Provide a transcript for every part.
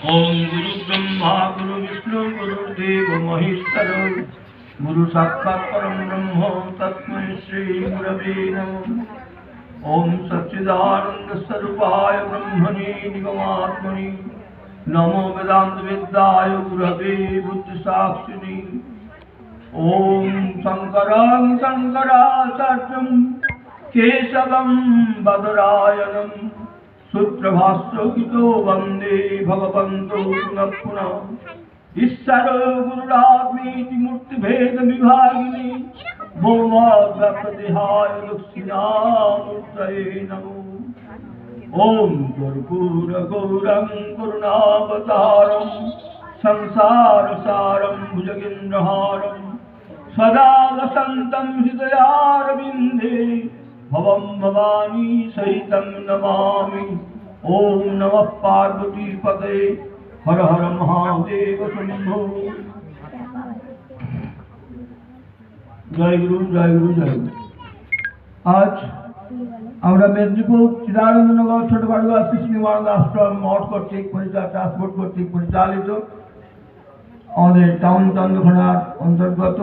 ओम गुरु ब्रह्मा गुरु विष्णु गुरुदेव महेश्वर गुरु साक्षात् परम ब्रह्म तस्मै श्री गुरवे नमः। ओम सच्चिदानंद स्वरूपाय ब्रह्मणे निगमात्मने नमो वेदांत विद्याय गुरवे बुद्धि साक्षिणे। ओम शंकरं शंकराचार्यं केशवं बादरायणं सूत्रभाष्यकृतो वन्दे भगवन्तो पुनः पुनः। ईश्वरो गुरुरात्मेति मूर्तिभेदविभागिने भौमव्याप्तदेहाय दक्षिणामूर्तये नमो। ओम कर्पूरगौरं करुणावतारं संसारसारं भुजगेन्द्रहारं सदा वसन्तं हृदयारविन्दे भवं भवानी सहितं नमामि। ओम नमः पार्वतीपते हर हर महादेव शंभो। जय गुरु जय गुरु जय गुरु। आज আমরা মেদিনীপুর চিদানন্দনগর ছোট বাড়ুয়া কৃষ্ণ নিবারণ আশ্রম মঠ কর্তৃক ট্রান্সপোর্ট কর্তৃক পরিচালিত আমাদের টাউন চন্দ্রকোনার অন্তর্গত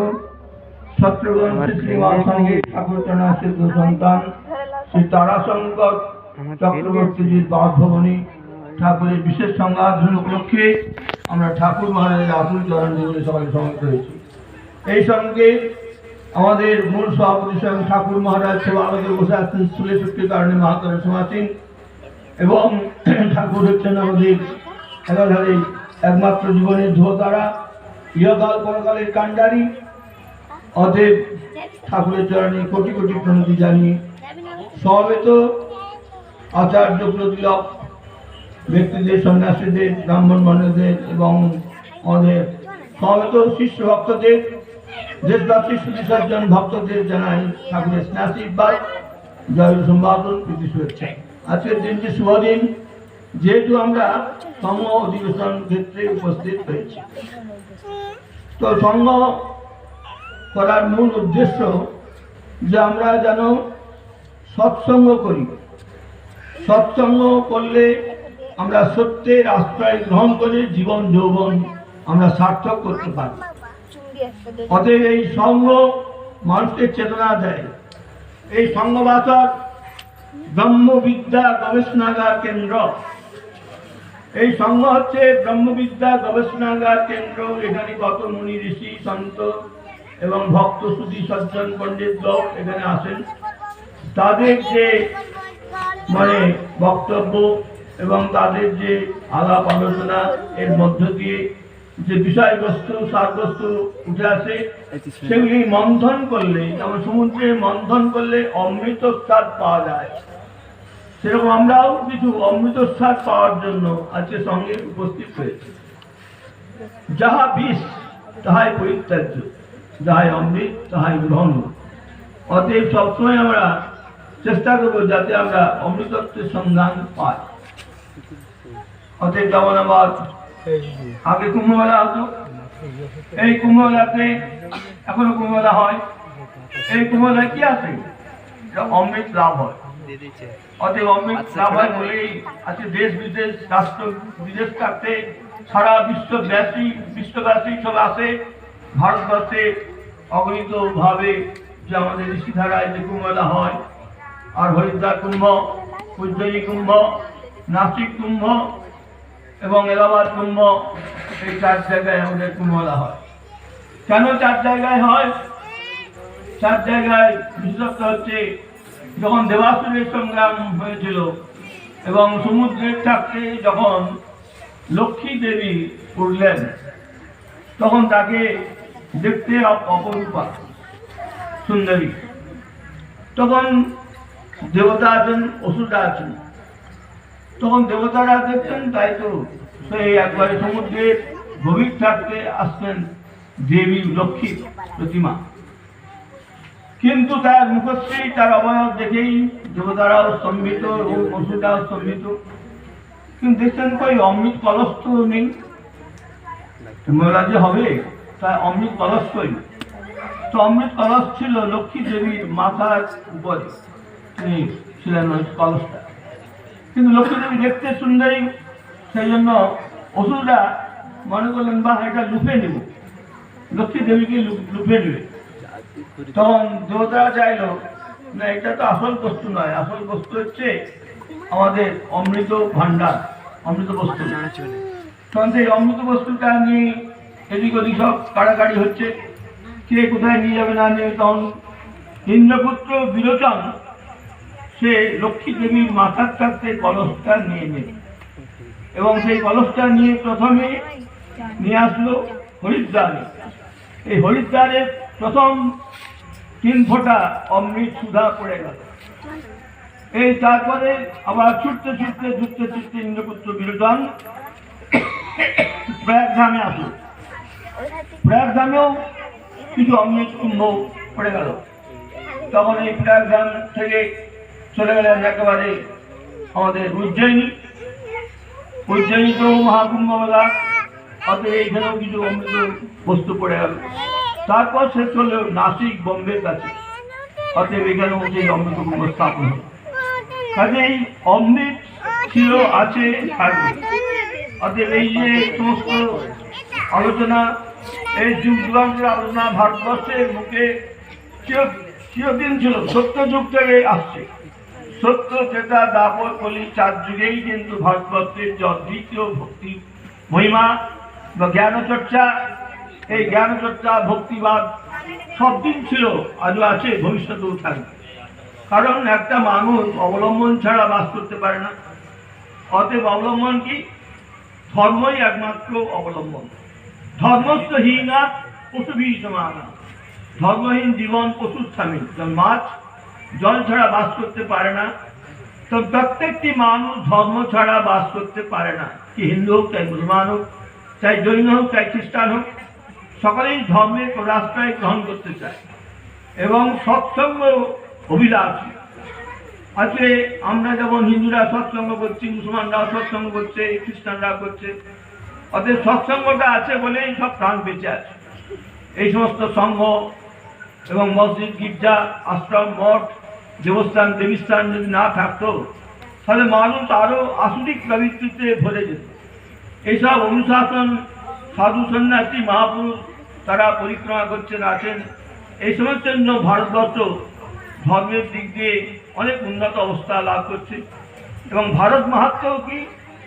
সত্যগ্রন্থ শ্রীনিবাস ঠাকুরচরণা সিদ্ধ সন্তান শ্রী তারাশঙ্কর চক্রবর্তীজির বাসভবনে ঠাকুরের বিশেষ সংরাধন উপলক্ষে আমরা ঠাকুর মহারাজের আতুল চরণ জীবনে সবাই সমবেত হয়েছি। এই সঙ্গে আমাদের মূল সভাপতি স্বয়ং ঠাকুর মহারাজ সেবা আমাদের বসে আছেন স্থূলে শক্তির কারণে মহাতরে সমাসীন এবং ঠাকুর হচ্ছেন আমাদের একাধারে একমাত্র জীবনের ধ্রুবতারা ইহকাল পরকালের কাণ্ডারী। অতএব ঠাকুরের চরণে কোটি কোটি প্রণতি জানিয়ে সমবেত আচার্য প্রতিলক ব্যক্তিদের সন্ন্যাসীদের ব্রাহ্মণ বর্ণদের এবং আমাদের সমবেত শিষ্য ভক্তদের দেশবাসী সুবিসর্জন ভক্তদের জানাই ঠাকুরের স্নেহাশীর্বাদ জয় সম্ভাবন প্রীতি শুভেচ্ছা। আজকের দিনটি শুভদিন, যেহেতু আমরা সঙ্গ অধিবেশন ক্ষেত্রে উপস্থিত হয়েছি। তো সঙ্গ করার মূল উদ্দেশ্য যে আমরা যেন সৎসঙ্গ করি। সৎসঙ্গ করলে আমরা সত্যের আশ্রয় গ্রহণ করে জীবন যৌবন আমরা সার্থক করতে পারি। অতএব এই সঙ্গ মানুষকে চেতনা দেয়। এই সঙ্গবাসর ব্রহ্মবিদ্যা গবেষণাগার কেন্দ্র। এই সঙ্গ হচ্ছে ব্রহ্মবিদ্যা গবেষণাগার কেন্দ্র। এখানে কত মুনি ঋষি সন্ত এবং ভক্ত সুধী সজ্জন পণ্ডিত লোক এখানে আসেন। তাদের যে বক্তব্য এবং তাদের যে আলাপ আলোচনা এর মধ্য দিয়ে যে বিষয়বস্তু সারবস্তু উঠে আসে সেগুলি মন্থন করলে, যেমন সমুদ্রে মন্থন করলে অমৃত স্বাদ পাওয়া যায়, সেরকম আমরাও কিছু অমৃত স্বাদ পাওয়ার জন্য আজকে সঙ্গে উপস্থিত হয়েছি। যাহা বিষ তাহাই পরিত্যাজ্য, যাহাই অমৃত তাহাই গ্রহণ। অতএব সবসময় আমরা চেষ্টা করবো যাতে আমরা অমৃতত্বের সন্ধান পাই। অতএব যেমন আবার আগে কুম্ভমেলা হতো, এই কুম্ভমেলাতে এখনো কুম্ভমেলা হয়। এই কুম্ভমেলায় কি আছে? অমৃত লাভ হয়। অতএব অমৃত লাভ হয় বলেই আজকে দেশ বিদেশ রাষ্ট্র বিদেশ থাকতে সারা বিশ্বব্যাপী সব আসে ভারতবর্ষে অগণিত ভাবে যে আমাদের ঋষিধারায় যে কুম্ভমেলা হয়। আর হরিদ্বার কুম্ভ, উজ্জয়িনী কুম্ভ, নাসিক কুম্ভ এবং এলাহাবাদ কুম্ভ, এই 4 জায়গায় আমাদের কুম্ভমেলা হয়। কেন 4 জায়গায় হয়? 4 জায়গায় বিশেষত্ব হচ্ছে যখন দেবাসুরের সংগ্রাম হয়েছিল এবং সমুদ্রের থাকতে যখন লক্ষ্মী দেবী উঠলেন তখন তাকে দেখতে অপরূপা সুন্দরী। তখন দেবতা আছেন, অসুররা আছেন। তখন দেবতারা দেখতেন, তাই তো সেই একবারে সমুদ্রের গভীর থাকতে আসতেন দেবী লক্ষ্মী প্রতিমা। কিন্তু তার মুখশ্রী, তার অবয়ব দেখেই দেবতারাও স্তম্ভিত এবং অসুররাও স্তম্ভিত। কিন্তু দেখছেন কই অমৃত কলস তো নেই। মেলা যে হবে তাই অমৃত কলস কই? তো অমৃত কলস ছিল লক্ষ্মী দেবীর মাথার উপরে ছিলেন ওই কলসটা। কিন্তু লক্ষ্মী দেবী দেখতে সুন্দরী, সেই জন্য অসুররা মনে করলেন বা এটা লুপে নেব, লক্ষ্মী দেবীকে লুপে নেবে। তখন দেবতারা চাইলো না, এটা তো আসল বস্তু নয়, আসল বস্তু হচ্ছে আমাদের অমৃত ভাণ্ডার, অমৃত বস্তু। তখন সেই অমৃত বস্তুটা নিয়ে এদিক ওদিক সব কাড়াকাড়ি হচ্ছে, কে কোথায় নিয়ে যাবে না নিয়ে। তখন ইন্দ্রপুত্র বিরোচন সে লক্ষ্মী দেবীর মাথার কাছে কলসটা নিয়ে নেবে এবং সেই কলসটা নিয়ে প্রথমে নিয়ে আসলো হরিদ্বারে। এই হরিদ্বারে প্রথম 3 ফোঁটা অমৃত সুধা পড়ে গেল। এই তারপরে আবার ছুটতে ইন্দ্রপুত্র বিরোচন প্রয়াগধামে আসলো। প্রয়াগধামেও কিছু অমৃত কুম্ভ পড়ে গেল। তখন এই প্রয়াগধাম থেকে চলে গেলেন একেবারে আমাদের উজ্জয়িনী তো মহাকুম্ভ মেলা, অতএব এইখানেও কিছু অমৃত বস্তু পড়ে গেল। তারপর শেষ হলো নাসিক বোম্বের কাছে, অতএব এখানেও সেই অমৃত কুম্ভ স্থাপন হল। কাজেই অমৃত ছিল, আছে, থাকবে। অতএব এই যে সমস্ত আলোচনা, এই যুগ যুগান্তের আলোচনা ভারতবর্ষের মুখে চিরদিন ছিল, সত্য যুগ থেকে আসছে। সত্য, ত্রেতা, দ্বাপর, কলি 4 যুগেই কিন্তু ভারতবর্ষের যে অদ্বিতীয় ভক্তি মহিমা বা জ্ঞানচর্চা, এই জ্ঞানচর্চা ভক্তিবাদ সব দিন ছিল, আজও আছে, ভবিষ্যতেও থাকবে। কারণ একটা মানুষ অবলম্বন ছাড়া বাস করতে পারে না। অতএব অবলম্বন কি? ধর্মই একমাত্র অবলম্বন। ধর্মস্থ হীনা পশুভি সমানা। ধর্মহীন জীবন পশুর স্বামী। মাছ জল ছাড়া বাস করতে পারে না, তো প্রত্যেকটি মানুষ ধর্ম ছাড়া বাস করতে পারে না। কি হিন্দু হোক, চাই মুসলমান হোক, চাই জৈন হোক, চাই খ্রিস্টান হোক, সকলেই ধর্মের প্রদাশ্রয় গ্রহণ করতে চায় এবং সৎসঙ্গ অভিলাষী। আজকে আমরা যেমন হিন্দুরা সৎসঙ্গ করছি, মুসলমানরাও সৎসঙ্গ করছে, খ্রিস্টানরা করছে। অতএব সৎসঙ্গটা আছে বলেই সব প্রাণ বেঁচে আছে। এই সমস্ত সংঘ এবং মসজিদ, গির্জা, আশ্রম, মঠ, দেবস্থান, দেবীস্থান যদি না থাকতো, তাহলে মানুষ আরো আসুরিক প্রবৃত্তিতে ভরে যেত। এইসব অনুশাসন, সাধু সন্ন্যাসী, মহাপুরুষ তারা পরিক্রমা করছেন, আছেন। এই সময়ের জন্য ভারতবর্ষ ধর্মের দিক দিয়ে অনেক উন্নত অবস্থা লাভ করছে। এবং ভারত মাহাত্ম্য কি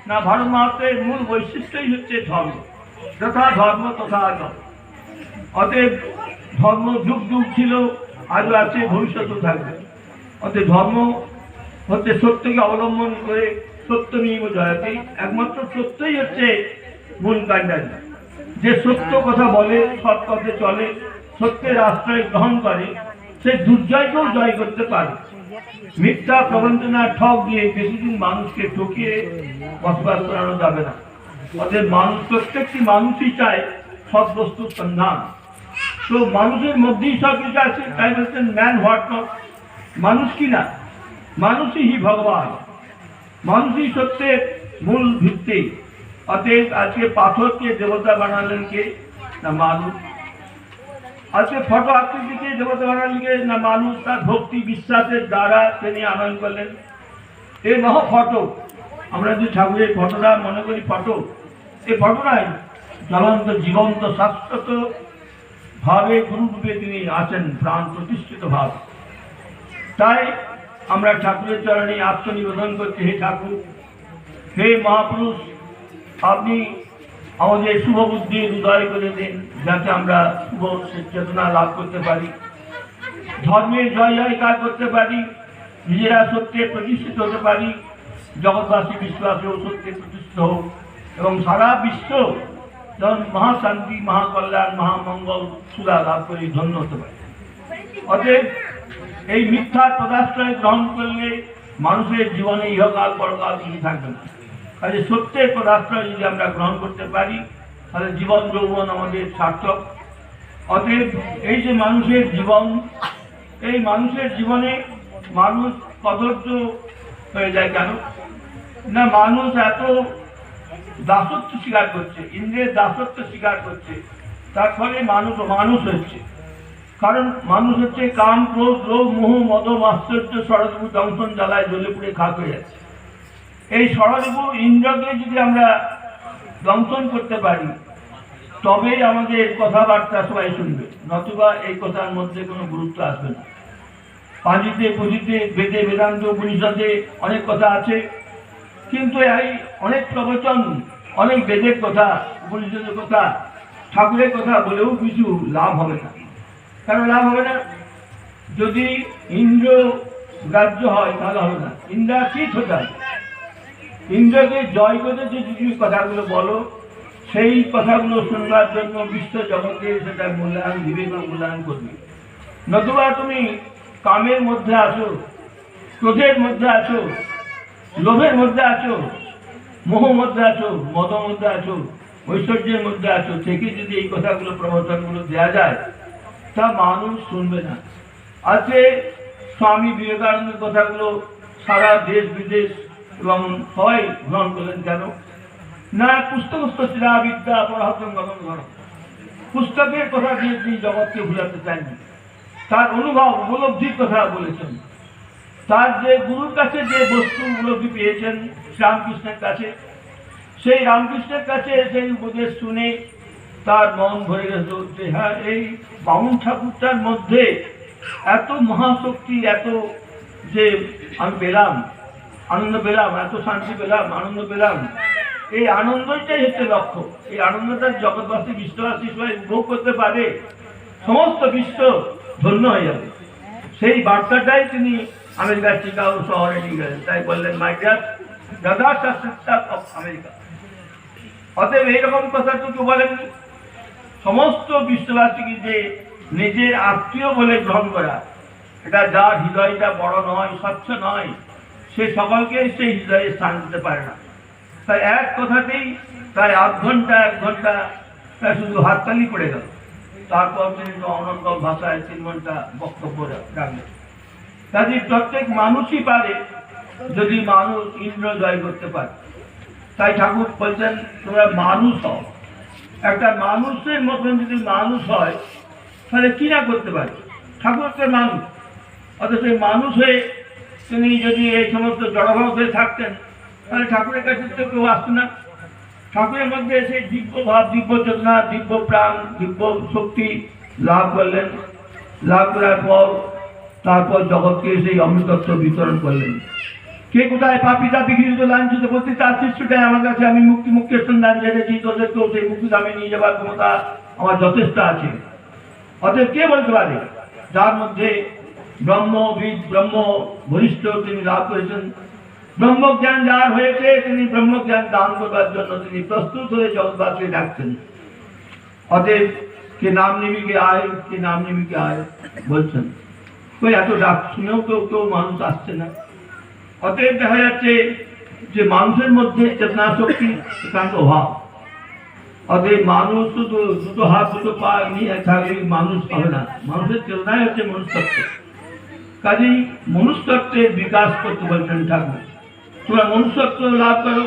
না, ভারত মাহাত্ম্যের মূল বৈশিষ্ট্যই হচ্ছে ধর্ম। যথা ধর্ম তথা আচরণ। অতএব ধর্ম যুগ যুগ ছিল, আজও আছে, ভবিষ্যতেও থাকবে। অতএব ধর্ম হচ্ছে সত্যকে অবলম্বন করে সত্য নিয়ম জয়তে। একমাত্র সত্যই হচ্ছে মূল কাণ্ডারি। যে সত্য কথা বলে, সৎ পথে চলে, সত্যের আশ্রয় গ্রহণ করে, সে দুর্জয়কেও জয় করতে পারে। মিথ্যা প্রবঞ্চনা, ঠক দিয়ে বেশিদিন মানুষকে ঠকিয়ে বসবাস করানো যাবে না। অতএব মানুষ, প্রত্যেকটি মানুষই চায় সৎ বস্তুর সন্ধান। তো মানুষের মধ্যেই সব কিছু আছে। তাই বলছেন ম্যান হোয়াট নট। মানুষ কি না, মানুষই হি ভগবান, মানুষই সত্যের মূল ভিত্তি। অতএব আজকে পাথরকে দেবতা বানালেন কে না মানুষ। আজকে ফটো আকৃতিকে দেবতা বানালেন কে না মানুষ। তার ভক্তি বিশ্বাসের দ্বারা তিনি আনয়ন করলেন। এই মহা ফটো, আমরা যে ঠাকুরের ফটোটা মনে করি ফটো, এই ফটো নাই, জ্বলন্ত জীবন্ত শাশ্বত ভাবে গুরুরূপে তিনি আছেন, প্রাণ প্রতিষ্ঠিত ভাব। তাই আমরা ঠাকুরের চরণে আত্মনিবেদন করছি, হে ঠাকুর, হে মহাপুরুষ, আপনি আমাদের শুভ বুদ্ধি উদয় করে দিন, যাতে আমরা শুভ চেতনা লাভ করতে পারি, ধর্মের জয় জয়কার করতে পারি, নিজেরা সত্যে প্রতিষ্ঠিত হতে পারি, জগৎবাসী বিশ্বাসেও সত্যে প্রতিষ্ঠিত হোক এবং সারা বিশ্ব যেমন মহাশান্তি, মহাকল্যাণ, মহামঙ্গল সুরা লাভ করে ধন্য হতে পারে। অতএব এই মিথ্যার পদাশ্রয় গ্রহণ করলে মানুষের জীবনে ইহকাল পরকাল কিছু থাকবে না। কাজে সত্যের পদাশ্রয় যদি আমরা গ্রহণ করতে পারি, তাহলে জীবন যৌবন আমাদের সার্থক। অতএব এই যে মানুষের জীবন, এই মানুষের জীবনে মানুষ কদর্য হয়ে যায় কেন না, মানুষ এত দাসত্ব স্বীকার করছে, ইন্দ্রিয়ের দাসত্ব স্বীকার করছে, তার ফলে মানুষ অমানুষ হচ্ছে। কারণ মানুষ হচ্ছে কাম, ক্রোধ, লোভ, মোহ, মদ, মাশ্চর্য, ষড়রিপু, দংশন জ্বালায় জ্বলে পুড়ে খাক হয়ে যাচ্ছে। এই ষড়রিপু ইন্দ্রকে যদি আমরা দংশন করতে পারি, তবেই আমাদের কথাবার্তা সবাই শুনবে, নতুবা এই কথার মধ্যে কোনো গুরুত্ব আসবে না। পাঁজিতে পুঁজিতে বেদে বেদান্ত উপনিষদে অনেক কথা আছে, কিন্তু এই অনেক প্রবচন, অনেক বেদের কথা, উপনিষদের কথা, ঠাকুরের কথা বলেও কিছু লাভ হবে না। কেন লাভ হবে না? যদি ইন্দ্র গ্রাহ্য হয় তাহলে হবে না, ইন্দ্রাতীত হতে হবে। ইন্দ্রকে জয় করে যে তুমি কথাগুলো বলো, সেই কথাগুলো শুনবার জন্য বিশ্ব জগতে সেটা মূল্যায়ন দিবে বা মূল্যায়ন করবে। নতুবা তুমি কামের মধ্যে আছো, ক্রোধের মধ্যে আছো, লোভের মধ্যে আছো, মোহ মধ্যে আছো, মদ মধ্যে আছো, ঐশ্বর্যের মধ্যে আছো, থেকে যদি এই কথাগুলো প্রবচনগুলো দেওয়া যায়, তা মানুষ শুনবে না। আজকে স্বামী বিবেকানন্দের কথাগুলো সারা দেশ বিদেশ এবং সবাই গ্রহণ করলেন। কেন না? পুস্তকস্থ চিরা বিদ্যা পরহতম গগন ধর, পুস্তকের কথা দিয়ে তিনি জগৎকে ভুলাতে চাননি। তার অনুভব উপলব্ধির কথা বলেছেন। তার যে গুরুর কাছে যে বস্তু উপলব্ধি পেয়েছেন রামকৃষ্ণের কাছে, সেই রামকৃষ্ণের কাছে সেই উপদেশ শুনে তার মন ভরে গেল যে হ্যাঁ, এই বামুন ঠাকুরটার মধ্যে এত মহাশক্তি, এত যে আমি পেলাম, আনন্দ পেলাম, এত শান্তি পেলাম, আনন্দ পেলাম, এই আনন্দটাই হচ্ছে লক্ষ্য। এই আনন্দটা জগৎবাসী বিশ্ববাসী সবাই উপভোগ করতে পারে, সমস্ত বিশ্ব ধন্য হয়ে যাবে। সেই বার্তাটাই তিনি আমেরিকার চিকাগো শহরে নিয়ে গেলেন। তাই বললেন, my dear brothers and sisters of America. অতএব এইরকম কথা তো কেউ বলেননি। সমস্ত বিশ্ববাসীকে যে নিজের আত্মীয় বলে গ্রহণ করা, এটা যার হৃদয়টা বড় নয়, স্বচ্ছ নয়, সে সকলকে সেই হৃদয়ে স্থান দিতে পারে না। তাই এক কথাতেই প্রায় আধ ঘন্টা, 1 ঘন্টা শুধু হাততালি পড়ে গেল। তারপর তিনি অনন্ত ভাষায় 3 ঘন্টা বক্তব্য রাখলেন। কাজে প্রত্যেক মানুষই পারে, যদি মানুষ ইন্দ্র জয় করতে পারে। তাই ঠাকুর বলছেন, তোমরা মানুষ হও। একটা মানুষের মতন যদি মানুষ হয়, তাহলে কি না করতে পারে? ঠাকুর হচ্ছে মানুষ, অথচ সেই মানুষ হয়ে তিনি যদি এই সমস্ত জড়ভাব হয়ে থাকতেন, তাহলে ঠাকুরের কাছে তো কেউ আসতো না। ঠাকুরের মধ্যে সেই দিব্য ভাব, দিব্য চেতনা, দিব্য প্রাণ, দিব্য শক্তি লাভ করলেন। লাভ করার পর তারপর জগৎকে সেই অমৃতত্ব বিতরণ করলেন। কে কোথায় পাপিতা বিঘ্নিত লাঞ্ছিত বলতে, তার শিষ্যটাই আমার কাছে, আমি মুক্তির সন্ধান জেনেছি, তোদেরকেও সেই মুক্তিধামে নিয়ে যাবার ক্ষমতা আমার যথেষ্ট আছে। অতএব কে বলতে পারে? যার মধ্যে ব্রহ্মবিদ, ব্রহ্ম বরিষ্ঠ তিনি লাভ করেছেন, ব্রহ্মজ্ঞান যার হয়েছে, তিনি ব্রহ্মজ্ঞান দান করবার জন্য তিনি প্রস্তুত হয়ে জগৎবাসীকে ডাকছেন। অতএব কে নাম নিবি কে আয়, কে নাম নিবি কে আয় বলছেন। ওই এত ডাক শুনেও কেউ মানুষ আসছে না। অতএব দেখা যাচ্ছে যে মানুষের মধ্যে চেতনা শক্তি একান্ত অভাব। অতএব মানুষ শুধু দুটো হাত দুটো পা নিয়ে থাকলে মানুষ হবে না। মানুষের চেতনাই হচ্ছে মনুষ্যত্ব। কাজেই মনুষ্যত্বের বিকাশ করতে বলছেন ঠাকুর। তোমরা মনুষ্যত্ব লাভ করো,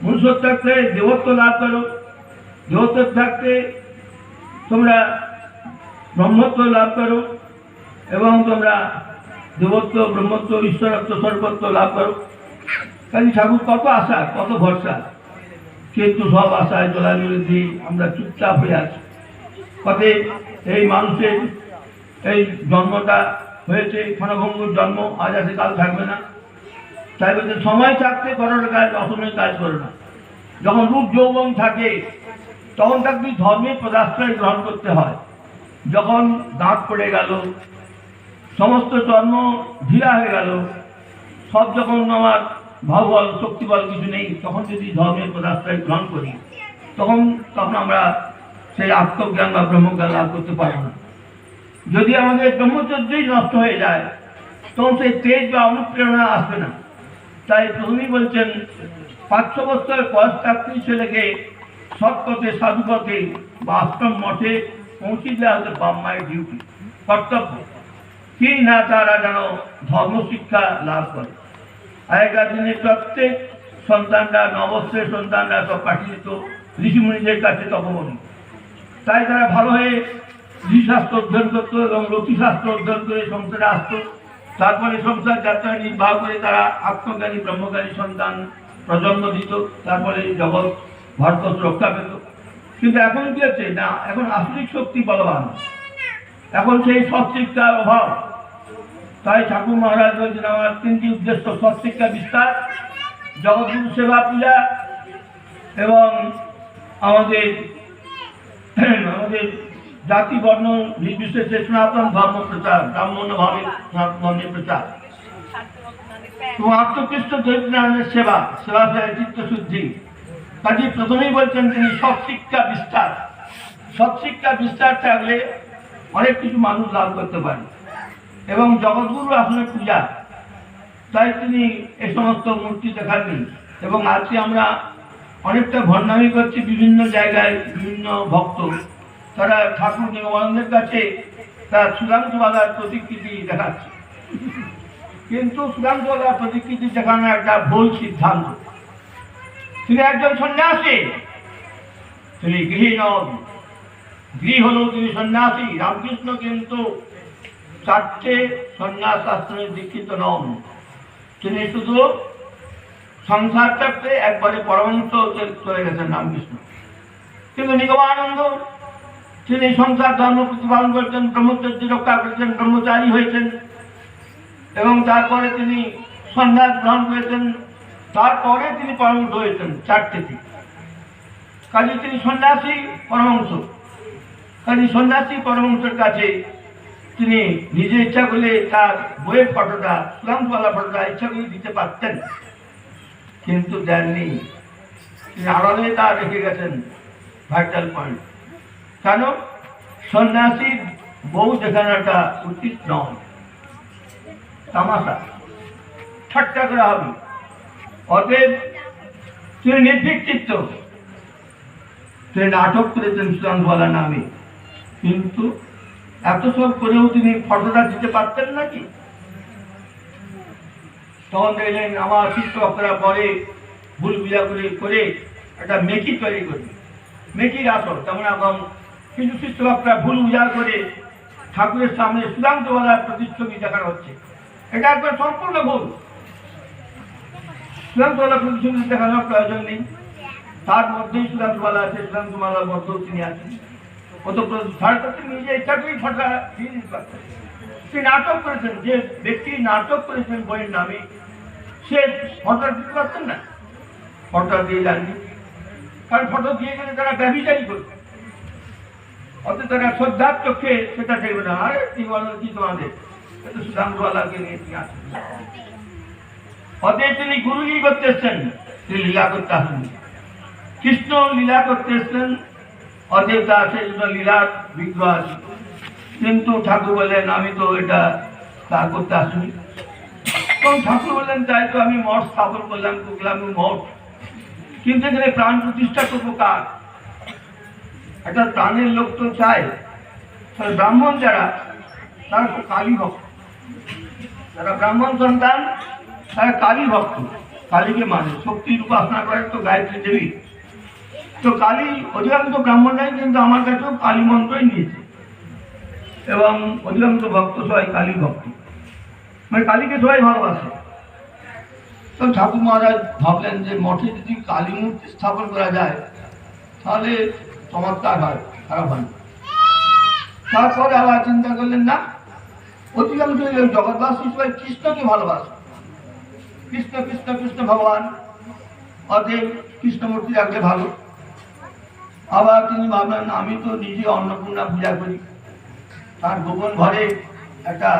মনুষ্যত্ব থাকতে দেবত্ব লাভ করো, দেবত্ব থাকতে তোমরা ব্রহ্মত্ব লাভ করো, এবং তোমরা দেবত্ব, ব্রহ্মত্ব, ঈশ্বরত্ব, সর্বত্ব লাভ করো। কাজে ঠাকুর কত আশা, কত ভরসা, কিন্তু সব আশায় জলাঞ্জলি দিয়ে আমরা চুপচাপ হয়ে আছি। অতএব এই মানুষের এই জন্মটা হয়েছে ক্ষণভঙ্গুর জন্ম, আজ আছে কাল থাকবে না। তাই বলতে সময় থাকতে করোর কাজ, অসময়ে কাজ করো না। যখন রূপ যৌবন থাকে তখন তাকে ধর্মের পদাশ্রয় গ্রহণ করতে হয়। যখন দাঁত পড়ে গেল, সমস্ত জন্ম ঢিলা হয়ে গেল, সব যখন আমার ভাববল শক্তিবল কিছু নেই, তখন যদি ধর্মের পদাশ্রয় গ্রহণ করি, তখন আমরা সেই আত্মজ্ঞান বা ব্রহ্মজ্ঞান লাভ করতে পারবো না। যদি আমাদের ব্রহ্মচর্যই নষ্ট হয়ে যায়, তখন সেই তেজ বা অনুপ্রেরণা আসবে না। তাই প্রথমেই বলছেন, 500 বছর বয়স থাকতেই ছেলেকে সৎপথে, সাধুপথে বা আশ্রম মঠে পৌঁছে দেওয়া হচ্ছে বাম্মায়ের ডিউটি, কর্তব্য। কি না তারা যেন ধর্মশিক্ষা লাভ করে। আগেকার দিনে প্রত্যেক সন্তানরা, নবস্ত্রের সন্তানরা সব পাঠিয়ে দিত ঋষিমুনিদের কাছে তপবনে। তাই তারা ভালো হয়ে ঋষিশাস্ত্র অধ্যয়ন করতো এবং রতিশাস্ত্র অধ্যয়ন করে সংসারে আসতো। তারপরে সংসার যাত্রা নির্বাহ করে তারা আত্মজ্ঞানী ব্রহ্মজ্ঞানী সন্তান প্রজন্ম দিত। তারপরে জগৎ ভারতবর্ষ রক্ষা পেত। কিন্তু এখন কি হচ্ছে না, এখন আসরিক শক্তি বলবান, এখন সেই সৎশিক্ষার অভাব। তাই ঠাকুর মহারাজ বলছেন আমার তিনটি উদ্দেশ্য: সৎশিক্ষা বিস্তার, জগৎগুরু সেবা পূজা এবং আমাদের আমাদের জাতি বর্ণ নির্বিশেষে সনাতন ধর্ম প্রচার, ব্রাহ্মণ ভাবে সনাতন ধর্মের প্রচার এবং আত্মকৃষ্ট দরিদ্রের সেবা, সেবা চিত্তশুদ্ধি। কাজে প্রথমেই বলছেন তিনি সৎশিক্ষা বিস্তার। সৎশিক্ষা বিস্তার থাকলে অনেক কিছু মানুষ লাভ করতে পারে এবং জগৎগুরু আসলে পূজা, তাই তিনি এ সমস্ত মূর্তি দেখাননি। এবং আজকে আমরা অনেকটা ভণ্ডামি করছি বিভিন্ন জায়গায়, বিভিন্ন ভক্ত তারা ঠাকুর নিগমানন্দের কাছে তার সুধাংশুবালার প্রতিকৃতি দেখাচ্ছে, কিন্তু সুধাংশুবালার প্রতিকৃতি দেখানো একটা ভুল সিদ্ধান্ত। তিনি একজন সন্ন্যাসী, তিনি গৃহী নন, গৃহ হলেও তিনি সন্ন্যাসী। রামকৃষ্ণ কিন্তু 4টে সন্ন্যাস আশ্রমে দীক্ষিত নন, তিনি শুধু সংসার চাপতে একবারে পরমাংশ চলে গেছেন রামকৃষ্ণ। কিন্তু নিগমানন্দ তিনি সংসার ধর্ম প্রতিপালন করেছেন, ব্রহ্মচর্য রক্ষা করেছেন, ব্রহ্মচারী হয়েছেন এবং তারপরে তিনি সন্ন্যাস গ্রহণ করেছেন, তারপরে তিনি পরমাংশ হয়েছেন 4টে থেকে। কাজে তিনি সন্ন্যাসী পরমাংশ। কাজে সন্ন্যাসী পরমাংশের কাছে তিনি নিজে ইচ্ছা করলে তার বইয়ের ফটোটা, সুধাংশুবালার ফটোটা ইচ্ছা করে দিতে পারতেন, কিন্তু দেননি। তিনি আড়ালে তা রেখে গেছেন ভাইটাল পয়েন্ট। কেন? সন্ন্যাসীর বউ দেখানোটা উচিত নয়, তামাশা, ঠাট্টা করা হবে। অতএব তিনি নির্ভীক চিত্ত, তিনি নাটক করেছেন সুধাংশুবালার নামে, কিন্তু এত সব করেও তিনি ফটোটা দিতে পারতেন নাকি? তখন দেখলেন আমার শিক্ষকরা পরে ভুল বুঝা করে একটা মেকি তৈরি করে, মেকির আসর তেমন এখন কিছু শিক্ষকরা ভুল বুঝা করে ঠাকুরের সামনে সুধাংশুবালার প্রতিচ্ছবি দেখানো হচ্ছে। এটা একবার সম্পূর্ণ ভুল। সুধাংশুবালার প্রতিচ্ছবি দেখানোর প্রয়োজন নেই, তার মধ্যেই সুধাংশুবালা আছে, সুধাংশুবালার মধ্যেও তিনি আছেন। নিজে ইচ্ছা করেই ফটো দিয়ে দিতে পারতেন। তিনি নাটক করেছেন, যে ব্যক্তি নাটক করেছেন বইয়ের নামে সে ফটো দিতে পারতেন না, ফটো দিয়ে যাননি। কারণ ফটো দিয়ে গেলে তারা ব্যভিচারী করবে, অত তারা শ্রদ্ধার চোখে সেটা দেখবে না। আরে কি বলেন কি তোমাদের, এটা সুধাংশুবালাকে নিয়ে তিনি আসেন। অতএব তিনি গুরুগিরি করতে এসছেন, তিনি লীলা করতে আসেন, কৃষ্ণ লীলা করতে এসছেন। অতএব তার সেই লীলার বিগ্রহ আছে, কিন্তু ঠাকুর বললেন আমি তো এটা তা করতে আসিনি। তখন ঠাকুর বললেন তাই তো আমি মঠ স্থাপন করলাম, মঠ, কিন্তু এখানে প্রাণ প্রতিষ্ঠা করবো কার? একটা প্রাণের লোক তো চাই। ব্রাহ্মণ যারা, তারা তো কালী ভক্ত, যারা ব্রাহ্মণ সন্তান তারা কালী ভক্ত, কালীকে মানে, শক্তির উপাসনা করে তো গায়ত্রী দেবী। তো কালী অধিকাংশ ব্রাহ্মণরাই কিন্তু আমার কাছেও কালী মন্ত্রই নিয়েছে এবং অধিকাংশ ভক্ত সবাই কালী ভক্ত, মানে কালীকে সবাই ভালোবাসে। তো ঠাকুর মহারাজ ভাবলেন যে মঠে যদি কালী মূর্তি স্থাপন করা যায় তাহলে চমৎকার হয়, খারাপ হয়। তারপরে আবার চিন্তা করলেন না, অধিকাংশ জগৎবাসী সবাই কৃষ্ণকে ভালোবাসে, কৃষ্ণ কৃষ্ণ কৃষ্ণ ভগবান, অতএব কৃষ্ণ মূর্তি রাখলে ভালো। আবার তিনি ভাবলেন আমি তো নিজে অন্নপূর্ণা পূজা করি, তার গোপন ঘরে একটা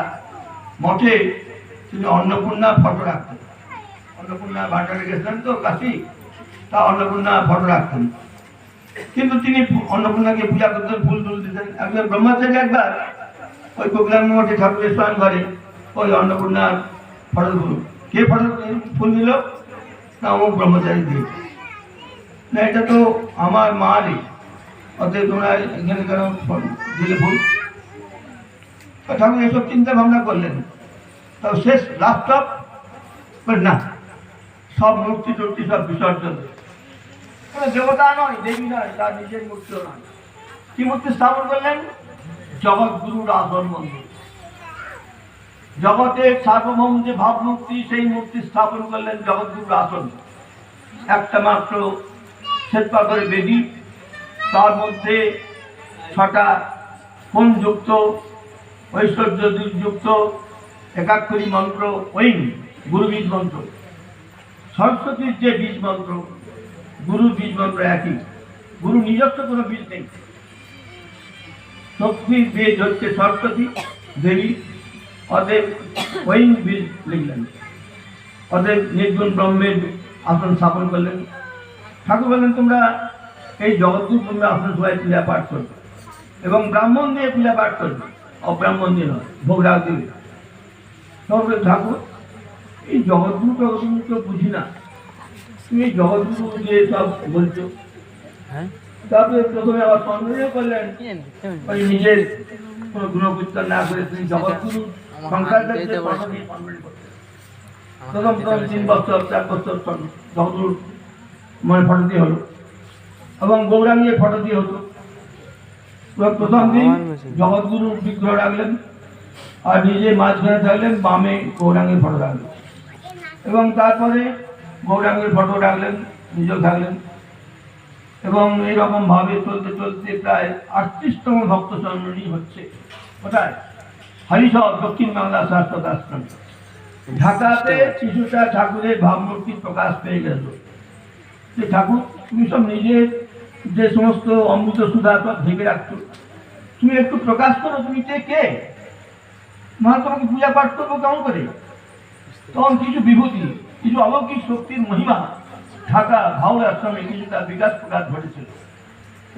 মঠে তিনি অন্নপূর্ণা ফটো রাখতেন। অন্নপূর্ণা ভান্ডারে গেছিলেন তো কাশি, তা অন্নপূর্ণা ফটো রাখতেন, কিন্তু তিনি অন্নপূর্ণাকে পূজা করতেন, ফুল টুল দিতেন। একজন ব্রহ্মচারী একবার ওই কোকিলাম মঠে ঠাকুরের স্নান ঘরে ওই অন্নপূর্ণার ফটো, কে ফটো ফুল দিল না অমুক ব্রহ্মচারী দিয়েছে, না এটা তো আমার মারই, অতএব তোমরা এখানে কেন দিলে ফুল? ঠাকুর এসব চিন্তা ভাবনা করলেন। তাও শেষ লাস্ট না, সব মূর্তি টূর্তি সব বিসর্জন, দেবতা নয়, দেবী নয়, তার নিজের মূর্তিও নয়। কি মূর্তি স্থাপন করলেন? জগৎগুরুর আসন মন্দির, জগতের সার্বভৌম যে ভাবমূর্তি, সেই মূর্তি স্থাপন করলেন জগৎগুরুর আসন। একটা মাত্র শ্বেতপাথরের বেদি, তার মধ্যে 6টা কোণযুক্ত ঐশ্বর্যযুক্ত একাক্ষরী মন্ত্র, ওই গুরু বীজ মন্ত্র। সরস্বতীর যে বীজ মন্ত্র, গুরুর বীজ মন্ত্র একই, গুরু নিজস্ব কোনো বীজ নেই। শক্তির বীজ হচ্ছে সরস্বতী দেবী, অতএব ওই বীজ লিখলেন, অতএব নির্গুণ ব্রহ্মের আসন স্থাপন করলেন। ঠাকুর বললেন, তোমরা এই জগৎগুরু তোমরা আসন সবাই পূজা পাঠ করবে এবং ব্রাহ্মণ দিয়ে পূজা পাঠ করবে, অব্রাহ্মণ দিয়ে নয়, ভোগ রাগ দেবে। তবে ঠাকুর, এই জগৎগুরু টগৎগুরু তো বুঝি না, তুমি এই জগৎগুরু যে সব বলছো। তারপরে প্রথমে আবার সন্দেহ করলেন, ওই নিজের কোনো গুণকীর্তন না করে তিনি জগৎগুরু শঙ্করাচার্যের ফটো দিয়ে সম্মিলিত করতেন। প্রথম 3 বছর 4 বছর জগৎগুরুর মানে ফটো দিয়ে হলো, এবং গৌরাঙ্গের ফটো দিয়ে হতো। প্রথম দিন জগৎগুরুর বিগ্রহ রাখলেন, আর নিজে মাঝখানে থাকলেন, বামে গৌরাঙ্গের ফটো রাখলেন, এবং তারপরে গৌরাঙ্গের ফটো রাখলেন, নিজেও থাকলেন। এবং এইরকম ভাবে চলতে চলতে প্রায় 38তম ভক্ত সম্মিলনী হচ্ছে। কোথায়? হরিসর, দক্ষিণ বাংলা শাশ্বত আশ্রম। ঢাকাতে কিছুটা ঠাকুরের ভাবমূর্তি প্রকাশ পেয়ে গেল যে ঠাকুর, তুমি সব নিজের যে সমস্ত অমৃত সুধা ঢেকে রাখছো, তুমি একটু প্রকাশ করো, তুমি কে? মা, তোমাকে পূজা পাঠ করবো কেমন করে? তখন কিছু বিভূতি, কিছু অলৌকিক শক্তির মহিমা ঢাকা ভাউল আশ্রমে কিছুটা বিকাশ প্রকাশ ঘটেছিল।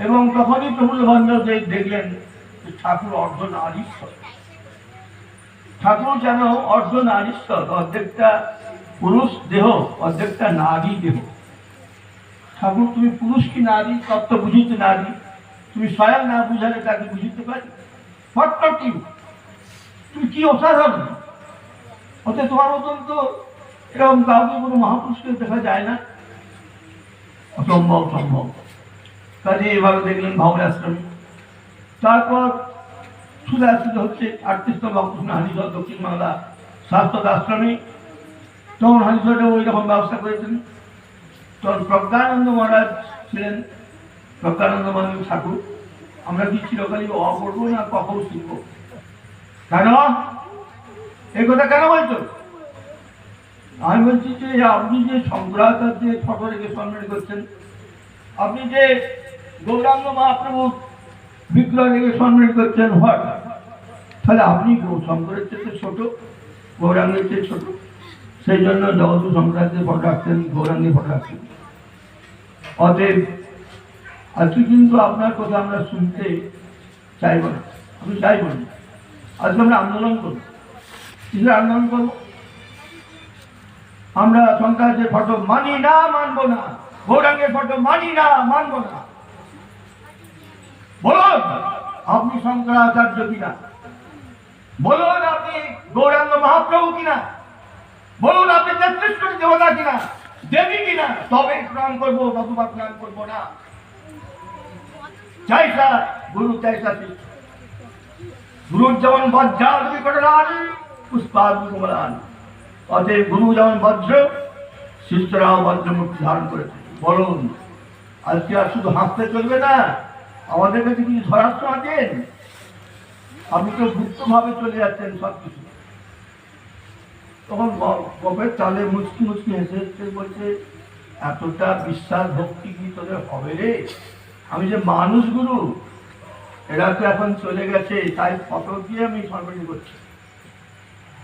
এবং তখনই প্রফুল্ল ভঞ্জদেব দেখলেন যে ঠাকুর অর্ধনারীশ্বর। ঠাকুর যেন অর্ধনারীশ্বর, অর্ধেকটা পুরুষ দেহ, অর্ধেকটা নারী দেহ। ঠাকুর, তুমি পুরুষ কি নারী তত্ত্ব বুঝিতে নারী, তুমি স্বয়ং না বুঝালে তাকে বুঝিতে পারি? তুমি কি অসাধারণ! অতএব তোমার মতন তো এরকম কাউকে কোনো মহাপুরুষকে দেখা যায় না, অসম্ভব সম্ভব। কাজে এভাবে দেখলেন ভাউল আশ্রমে। তারপর সুদে আসতে হচ্ছে 38তম ভক্ত হানিসর, দক্ষিণ বাংলা শাশ্বত আশ্রমে। তখন হানিসরে ওই রকম ব্যবস্থা করেছেন। তখন প্রজ্ঞানন্দ মহারাজ ছিলেন। প্রজ্ঞানন্দ মহারাজ ঠাকুর, আমরা কি চিরকালই করবো না কখন শিখবো? কেন এই কথা কেন বলছো? আমি বলছি যে আপনি যে শঙ্করাচার্যের ফটো রেখে সম্মান করছেন, আপনি যে গৌরাঙ্গ মহাপ্রভু বিগ্রহ রেখে সম্মান করছেন, তাহলে আপনি শঙ্করের চেয়ে ছোট, গৌরাঙ্গের চেয়ে ছোট। সেই জন্য জগৎগুরু শঙ্করাচার্যের ফটো রাখছেন, গৌরাঙ্গের ফটো রাখছেন। অতএব আজকে কিন্তু আপনার কথা আমরা শুনতে চাইব না, আমি চাইব না। আজকে আমরা আন্দোলন করব। কিসের আন্দোলন করব? আমরা শঙ্করাচার্যের ফটো মানি না, মানবো না। গৌরাঙ্গের ফটো মানি না, মানবো না। বলুন আপনি শঙ্করাচার্য কিনা, বলুন আপনি গৌরাঙ্গ মহাপ্রভু কিনা, বলুন আপনি 33 কোটি দেবতা কিনা, দেবী কিনা, তবে প্রণাম করবো, নতুবা প্রণাম করবো না। চাইসা গুরু, চাইসা শিষ্য। গুরুর যেমন বজ্রার বিকটরান, পুষ্পার কুমলান। অতএব গুরু যেমন বজ্র, শিষ্যরাও বজ্রমূর্তি ধারণ করেছে। বলুন আজকে আর শুধু হাসতে চলবে না, আমাদের কাছে কিছু ধরাস্ত্র আছেন? আপনি তো গুপ্তভাবে চলে যাচ্ছেন সবকিছু। তখন গপের তালে মুচকি মুচকি হেসে হেসে বলছে, এতটা বিশ্বাস ভক্তি কি তোদের হবে রে? আমি যে মানুষ গুরু, এরা তো এখন চলে গেছে, তাই ফটো দিয়ে আমি সম্মান করছি।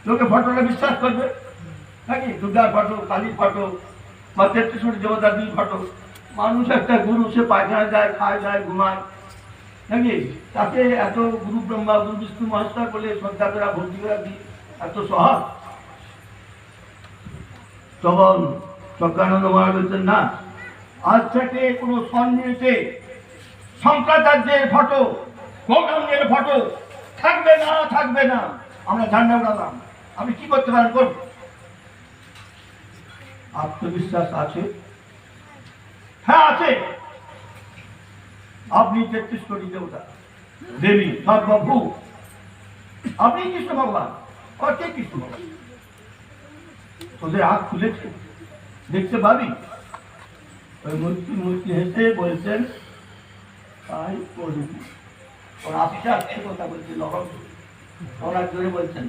লোকে ফটোটা বিশ্বাস করবে নাকি? দুর্গার ফটো, কালীর ফটো, বা 33 কোটি দেবতার 2 ফটো। মানুষ একটা গুরু, সে পায়খানা যায়, খায় যায়, ঘুমায় নাকি? তাকে এত গুরু ব্রহ্মা, গুরু বিষ্ণু মহেশ্বর বলে শ্রদ্ধা করা, ভক্তি করা কি এত সহজ? তখন প্রজ্ঞানন্দ মহারাজ বলছেন, না, আজ থেকে কোনো সন্নিহিতে শঙ্করাচার্যের ফটো, গৌরাঙ্গের ফটো থাকবে না, থাকবে না। আমরা ঝান্ডা উড়ালাম। আপনি কি করতে পারেন করুন। আত্মবিশ্বাস আছে? হ্যাঁ আছে। আপনি 33 কোটি দেবতা, দেবী, সর্বভূ, আপনি কৃষ্ণ ভগবান। কে কৃষ্ণ ভগবান? তোদের হাত খুলেছে, দেখতে পাবি? ওই মূর্তি মূর্তি হেসে বলছেন তাই করি। ওর আশা আসছে কথা বলছে লহর ওরা জোরে বলছেন।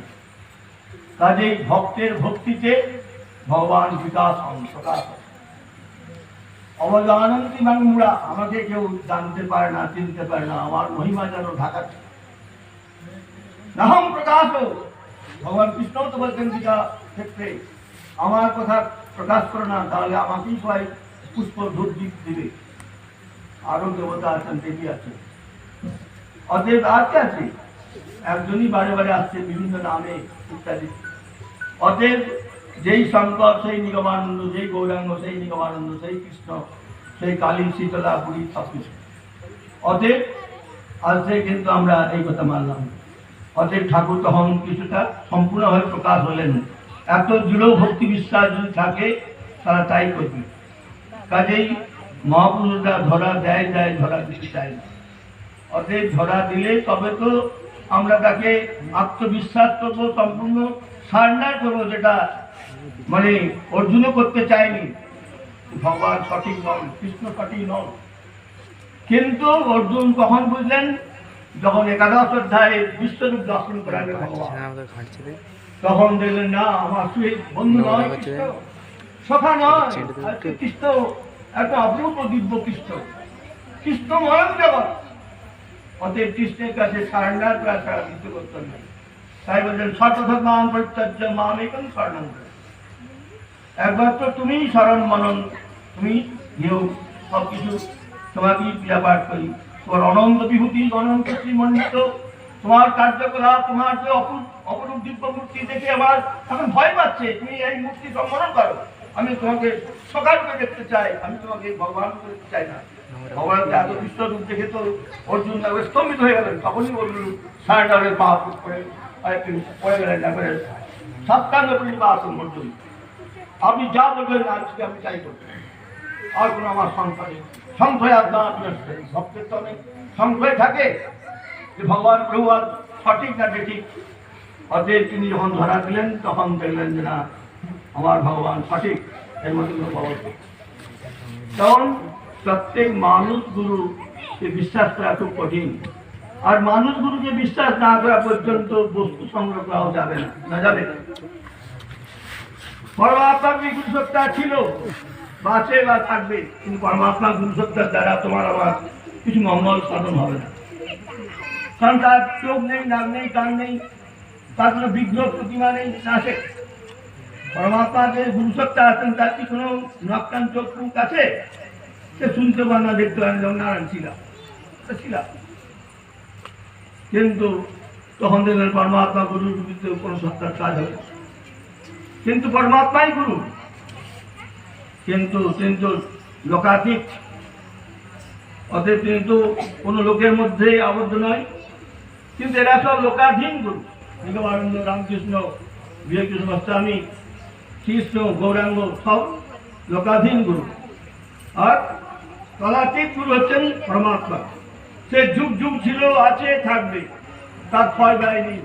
কাজেই ভক্তের ভক্তিতে ভগবান বিকাশ হন, প্রকাশ হন। অবদানন্তি বাংমুড়া, আমাকে কেউ জানতে পারে না, চিনতে পারে না, আমার মহিমা যেন ঢাকাচ্ছে। নাহম প্রকাশ, ভগবান কৃষ্ণ তো বলছেন গীতা ক্ষেত্রে, আমার কথা প্রকাশ করো না, তাহলে আমাকেই সবাই পুষ্প ধূপ দীপ দিবে। আরো দেবতা আছেন, দেবী আছে, অতএব আর কে আছে? একজনই বারে বারে আসছে বিভিন্ন নামে ইত্যাদি। অতএব যেই শঙ্কর সেই নিগমানন্দ, যেই গৌরাঙ্গ সেই নিগমানন্দ, সেই কৃষ্ণ সেই কালী শীতলা পুরী সব কিছু। অতএব আজকে কিন্তু আমরা এই কথা মানলাম। অতএব ঠাকুর তখন কিছুটা সম্পূর্ণভাবে প্রকাশ হলেন। এত দৃঢ় ভক্তি বিশ্বাস যদি থাকে তারা তাই করবে। কাজেই মহাপুরুষরা ধরা দেয় দেয়, ধরা দিতে চায় না। অতএব ধরা দিলে তবে তো আমরা তাকে আত্মবিশ্বাস করবো, সম্পূর্ণ সারেন্ডার করবো, যেটা মানে অর্জুনও করতে চায়নি। ভগবান সঠিক নন, কৃষ্ণ সঠিক নন। কিন্তু অর্জুন কখন বুঝলেন? যখন একাদশ অধ্যায়ে বিশ্বরূপ দর্শন করাবে ভগবান, তখন দেখলেন না আমার সেই বন্ধু নয়, কৃষ্ণ সখা নয়, কৃষ্ণ একটা অপূর্ব দিব্য কৃষ্ণ, কৃষ্ণময় জগৎ। অতএব কৃষ্ণের কাছে সারেন্ডার করা ছাড়া কিছু করতে নাই। তাই বলছেন সর্বধর্মান পরিত্যাজ্য মাম একং শরণং ব্রজ। একমাত্র তুমিই শরণ মনন, তুমি নিয়োগ, সব কিছু তোমাকেই পূজা পাঠ করি। তোমার অনন্ত বিভূতি, অনন্ত শ্রীমণ্ডিত, তোমার কার্যকলাপ, তোমার যে অপরূপ দিব্য মূর্তি দেখে আমার এখন ভয় পাচ্ছে। তুমি এই মূর্তি সম্মান করো, আমি তোমাকে সকাল করে দেখতে চাই, আমি তোমাকে ভগবান করে দেখতে চাই না। ভগবান এত বিশ্বরূপ দেখে তো অর্জুন স্তম্ভিত হয়ে গেলেন। তখনই বললেন সারেন্ডারের পা করে পড়ে গেলেন, তারপরে সাষ্টাঙ্গ প্রণিপাতম অর্জুন, আপনি যা বলবেন আজকে আমি চাই করতে, আর কোনো আমার সংশয় নেই। সংশয় আপনার ভক্তের তো অনেক সংশয় থাকে যে ভগবান প্রভু আর সঠিক না বেঠিক। অতএব তিনি যখন ধরা দিলেন তখন দেখলেন যে না আমার ভগবান সঠিক, এর মধ্যে কোনো খবর নেই। তখন প্রত্যেক মানুষ গুরুকে বিশ্বাস করা খুব কঠিন। আর মানুষ গুরুকে বিশ্বাস না করা পর্যন্ত বস্তু সংগ্রহ করাও যাবে না, না যাবে না। পরমাত্মার গুরুসত্তা ছিল, বাঁচে বা থাকবে, কিন্তু পরমাত্মা গুরুসত্তার দ্বারা তোমার আমার কিছু মঙ্গল সাধন হবে না। কারণ তার চোখ নেই, নাক নেই, কান নেই, তার কোনো বিগ্রহ প্রতিমা নেই, আছে। পরমাত্মা যে গুরুসত্তা আছেন তার কি কোনো নাক কান চোখ মুখ আছে? সে শুনতে পান না, দেখতে পান, যেমন নারায়ণ ছিলাম। কিন্তু তখন দেখলেন পরমাত্মা গুরুর বিরুদ্ধে কোনো সত্তার কাজ হবে, কিন্তু পরমাত্মাই গুরু। কিন্তু কিন্তু লোকাতীত, অতএব কিন্তু কোনো লোকের মধ্যে আবদ্ধ নয়। কিন্তু এরা সব লোকাধীন গুরু। নিগমানন্দ, রামকৃষ্ণ, বিজয়কৃষ্ণ গোস্বামী, কৃষ্ণ, গৌরাঙ্গ সব লোকাধীন গুরু। আর তলাতীত গুরু হচ্ছেন পরমাত্মা। সে যুগ যুগ ছিল, আছে, থাকবে, তার ক্ষয় ব্যয় নেই।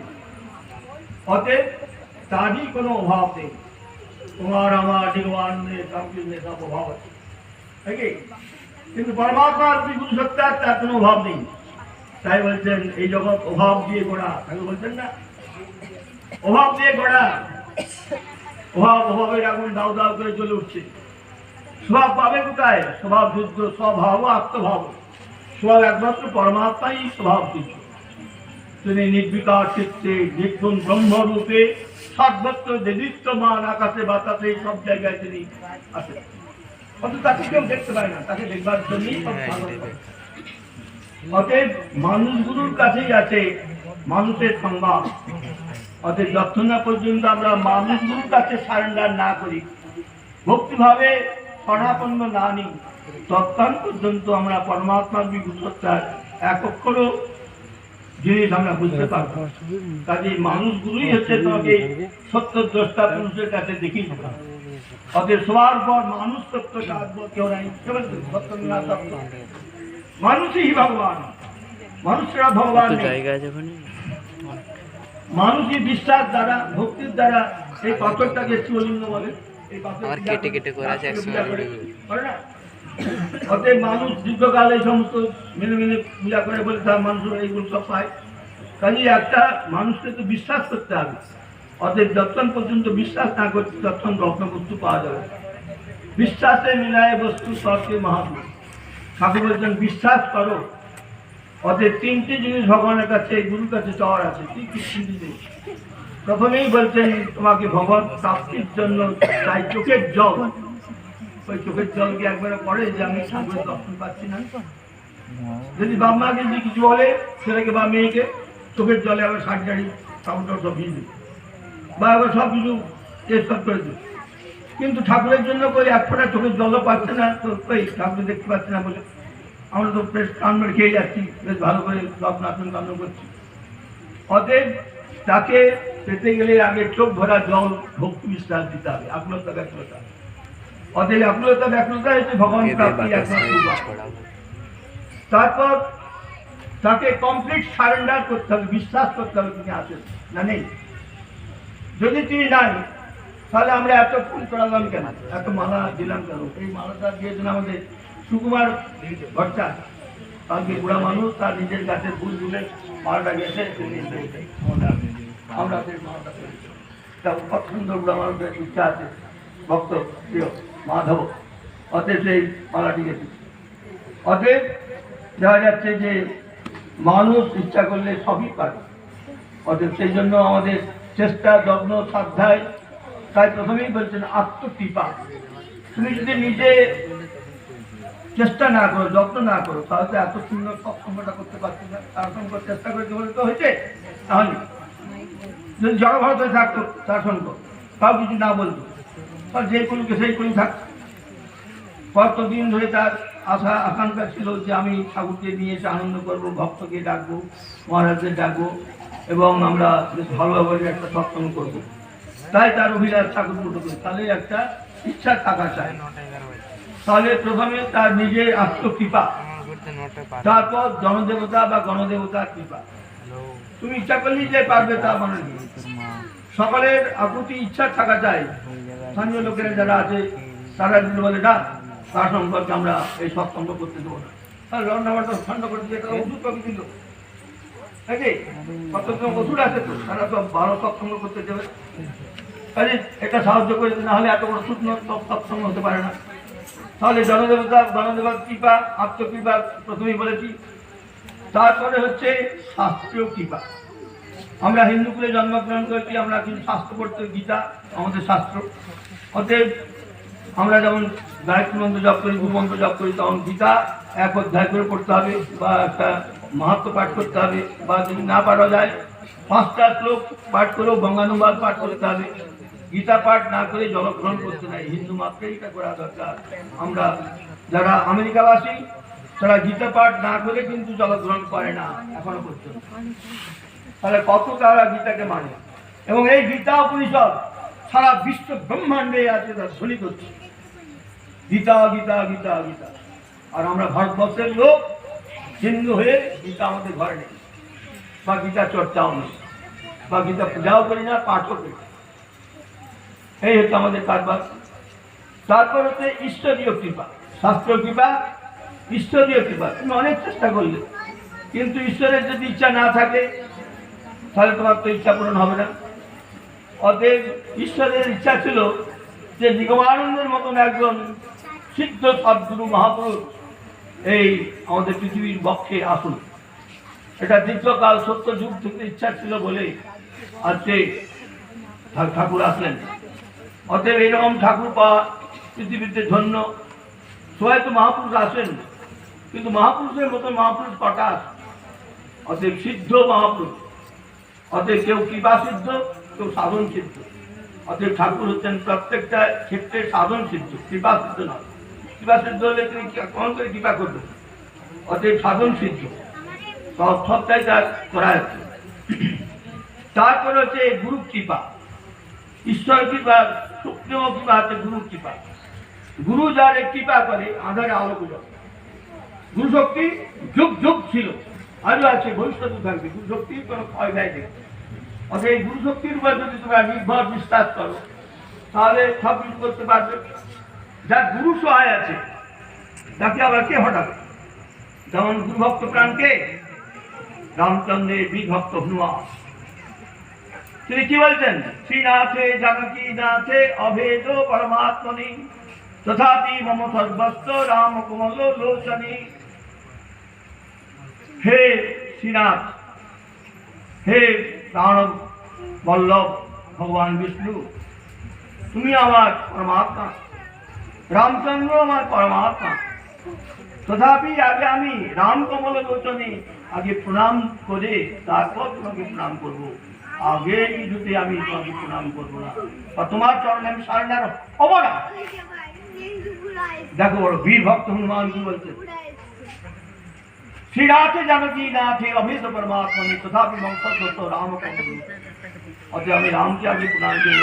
অতএব তারই কোনো অভাব নেই। তোমার আমার নিগমানন্দের, রামকৃষ্ণের সব অভাব আছে, কিন্তু পরমাত্মার গুরু সত্তার তার কোনো অভাব নেই। তাই বলছেন এই জগৎ অভাব দিয়ে গড়া। তাই বলছেন না অভাব দিয়ে গড়া, অভাবের আগুন দাও দাও করে চলে উঠছে। স্বভাব পাবে কোথায়? স্বভাব যুদ্ধ, স্বভাব আত্মভাব। স্বভাব একমাত্র পরমাত্মাই স্বভাব যুদ্ধ। তিনি নির্বিকার চিত্তে নির্গুণ ব্রহ্মরূপে সর্বত্র দেদীপ্যমান, আকাশে বাতাসে সব জায়গায় তিনি আছেন। অথচ তাকে কেউ দেখতে পায় না, তাকে দেখবার জন্যই সব সাধন করে। অতএব মানুষ গুরুর কাছেই আছে মানুষের সংবাদ। অতএব যতক্ষণ না পর্যন্ত আমরা মানুষ গুরুর কাছে সারেন্ডার না করি, ভক্তিভাবে শরণাপন্ন না নিই, ততক্ষণ পর্যন্ত আমরা পরমাত্মার বিভূততার এক অক্ষরও জিনিস আমরা বুঝতে পারবো। কাজে মানুষগুলোই হচ্ছে তোমাকে সত্য দ্রষ্টা পুরুষের কাছে দেখিয়ে দেবে। অতএব সবার পর মানুষ সত্য কাজ কেউ নাই, সত্য না সত্য মানুষই ভগবান, মানুষরা ভগবান। মানুষই বিশ্বাস দ্বারা, ভক্তির দ্বারা এই পাথরটাকে শিবলিঙ্গ বলে। এই পাথর অতএব মানুষ দীর্ঘকাল এই সমস্ত মিলে পূজা করে বলে তার মানুষ এইগুলো সব পায়। কাজে একটা মানুষকে তো বিশ্বাস করতে হবে। অতএব যতক্ষণ পর্যন্ত বিশ্বাস না করছে ততক্ষণ রত্নবস্তু পাওয়া যাবে। বিশ্বাসে মিলায় বস্তু সবকে মহাপুর। ঠাকুর বলছেন বিশ্বাস করো। অতএব তিনটি জিনিস ভগবানের কাছে, গুরুর কাছে চাওয়ার আছে। কি কি তিনটি জিনিস? প্রথমেই বলছেন তোমাকে ভগবান প্রাপ্তির জন্য চাই চোখের জল। ওই চোখের জলকে একবারে পড়ে যে আমি ঠাকুরের দর্শন পাচ্ছি না। যদি বাপ মাকে যদি কিছু বলে ছেলেকে বা মেয়েকে, চোখের জলে আবার শাড়ি টাড়ি কাপড় সব ভিজবে বা আবার সব কিছু চেষ্টা করে দেবে। কিন্তু ঠাকুরের জন্য কই এক ফোঁটা চোখের জলও পাচ্ছে না, তো কই ঠাকুর দেখতে পাচ্ছে না বলে আমরা তো বেশ কান মেরে খেয়ে যাচ্ছি, বেশ ভালো করে সব নাচন কান্ড করছি। অতএব তাকে পেতে গেলে আগে চোখ ভরা জল ভক্তি বিশ্বাস দিতে হবে, আকুলতা ব্যাকুলতা। অতএব আকুলতা ব্যাকুলতা হচ্ছে ভগবান প্রাপ্তি একমাত্র উপায়। তারপর তাকে কমপ্লিট সারেন্ডার করতে হবে, বিশ্বাস করতে হবে তিনি আছেন না নেই। যদি তিনি নাই তাহলে আমরা এত ফুল চড়ালাম কেন, এত মালা দিলাম কেন? এই মালাটা দিয়েছেন আমাদের সুকুমার ভট্টাচার্য। কালকে বুড়া মানুষ তার নিজের গাছে ফুল তুলে মালাটা গেছে, আমরা সেই মালাটা করেছি। তা কত সুন্দর বুড়া মানুষের ইচ্ছা আছে, ভক্ত প্রিয় মাধব, অতএব সেই মালাটি গেছে। অতএব দেখা যাচ্ছে যে মানুষ ইচ্ছা করলে সবই পারে। অতএব সেই জন্য আমাদের চেষ্টা, যত্ন, শ্রদ্ধায়। তাই প্রথমেই বলছেন আত্মকৃপা। তুমি যদি নিজে চেষ্টা না করো, যত্ন না করো, তাহলে এত সুন্দর সৎসঙ্গটা করতে পারছি না। তার সঙ্গে চেষ্টা করতে বলে তো হয়েছে। তাহলে যদি জড়ভারত হয়ে থাকতো তার সঙ্গে তাও কিছু না বলতো, তার যে কুলুকে সেই কুলু থাকতো। কতদিন ধরে তার আশা আকাঙ্ক্ষা ছিল যে আমি ঠাকুরকে নিয়ে এসে আনন্দ করবো, ভক্তকে ডাকবো, মহারাজদের ডাকবো এবং আমরা বেশ ভালোভাবে একটা সৎসঙ্গ করবো। তাই তার অভিলাষ ঠাকুর পুজো করে। তাহলে একটা ইচ্ছা থাকা চায়। তাহলে প্রথমে তার নিজের আত্মকৃপা, তারপর জনদেবতা বা গণদেবতার কৃপা। তুমি ইচ্ছা করলেই যে পারবে তা মানে সকলের আকুতি ইচ্ছা থাকা চাই। স্থানীয় লোকেরা যারা আছে তারা যদি বলে না তার সম্পর্কে আমরা এই সৎসঙ্গ করতে দেবো না, তাহলে রান্নাবান্না ঠান্ডা করে দিয়ে তারা ওষুধ পাবি দিল। নাকি কতজন ওষুধ আছে তো, তারা তো ভালো সৎসঙ্গ করতে দেবে। কাজে এটা সাহায্য করে, না হলে এত বড় শুকনো সৎসঙ্গ হতে পারে না। তাহলে জনদেবতা, গণদেবতার কৃপা, আত্মকৃপা প্রথমেই বলেছি। তারপরে হচ্ছে শাস্ত্রীয় কৃপা। আমরা হিন্দু কুলে জন্মগ্রহণ করেছি, আমরা কিন্তু শাস্ত্র পড়তে, গীতা আমাদের শাস্ত্র। অতএব আমরা যেমন গায়ত্রী মন্ত্র জপ করি, গুরুমন্ত্র জপ করি, তখন গীতা এক অধ্যায় করে পড়তে হবে বা একটা মাহাত্ম্য পাঠ করতে হবে, বা যদি না পারা যায় 5টা শ্লোক পাঠ করেও বঙ্গানুবাদ পাঠ করতে হবে। গীতা পাঠ না করে জলগ্রহণ করতে নাই, হিন্দু মাত্রেই এটা করা দরকার। আমরা যারা আমেরিকাবাসী তারা গীতা পাঠ না করে কিন্তু জলগ্রহণ করে না এখনো পর্যন্ত। তাহলে কত তারা গীতাকে মানে। এবং এই গীতা উপনিষদ সারা বিশ্ব ব্রহ্মাণ্ডে আছে, তার ধ্বনি করছে গীতা গীতা গীতা গীতা। আর আমরা ভারতবর্ষের লোক হিন্দু হয়ে গীতা আমাদের ঘরে নেই, বা গীতা চর্চাও নেই, বা গীতা পূজাও করি না, পাঠও করি। এই হচ্ছে আমাদের কারবার। তারপর হচ্ছে ঈশ্বরীয় কৃপা, শাস্ত্র কৃপা, ঈশ্বরীয় কৃপা। তুমি অনেক চেষ্টা করলে কিন্তু ঈশ্বরের যদি ইচ্ছা না থাকে তাহলে তোমার তো ইচ্ছা পূরণ হবে না। অতএব ঈশ্বরের ইচ্ছা ছিল যে নিগমানন্দের মতন একজন সিদ্ধ সদ্গুরু মহাপুরুষ এই আমাদের পৃথিবীর বক্ষে আসুন। এটা দীর্ঘকাল সত্য যুগ থেকে ইচ্ছা ছিল বলে আজকে ঠাকুর আসলেন। অতএব এরকম ঠাকুর পাওয়া পৃথিবীতে ধন্য। সবাই তো মহাপুরুষ আসেন, কিন্তু মহাপুরুষের মতো মহাপুরুষ কটা আছে? অতএব সিদ্ধ মহাপুরুষ। অতএব কেউ কৃপা সিদ্ধ, কেউ সাধন সিদ্ধ। অতএব ঠাকুর হচ্ছেন প্রত্যেকটা ক্ষেত্রে সাধন সিদ্ধ, কৃপা সিদ্ধ নয়। কৃপা সিদ্ধ হলে তিনি কখন করে কৃপা করবেন? অতএব সাধন সিদ্ধ, সবটাই তার করা যাচ্ছে। তারপর হচ্ছে গুরু কৃপা, ঈশ্বর কৃপা, সূক্ষ্ম কৃপা আছে গুরু কৃপা। গুরু যার কৃপা করে আধারে আলো বুঝাবে। গুরু শক্তি যুগ যুগ ছিল, আজও আছে, ভবিষ্যতে থাকবে। গুরু শক্তির কোনো ক্ষয় দেয় নেই। অর্থাৎ এই গুরু শক্তির উপর যদি তোমরা নির্ভর বিশ্বাস করো তাহলে সব কিছু করতে পারবে। যার গুরু সহায় আছে, তাকে আবার কে হটাবে? যেমন গুরুভক্ত প্রাণকে রামচন্দ্রের বিভক্ত হনুমান তিনি কি বলছেন? শ্রীনাথে জানকী নাথে অভেদ পরমাত্মনি তথাপি মম সর্বস্ব রাম কমল লোচনী। হে শ্রীনাথ, হে প্রাণ বল্লভ ভগবান বিষ্ণু, তুমি আমার পরমাত্মা, রামচন্দ্র আমার পরমাত্মা। তথাপি আগে আমি রাম কমল লোচনী আগে প্রণাম করে তারপর তোমাকে প্রণাম করবো। আগে যদি আমি তোমাকে প্রণাম করবো না বা তোমার চরণে আমি সারেন্ডার হবো না। দেখো বড় বীর ভক্ত হনুমান কি বলছে? শ্রীনাথে জানকী নাথে অভেদ পরমাত্মনি তথাপি মম সর্বস্ব রাম কমল। অতএব আমি রামকে আগে প্রণাম করি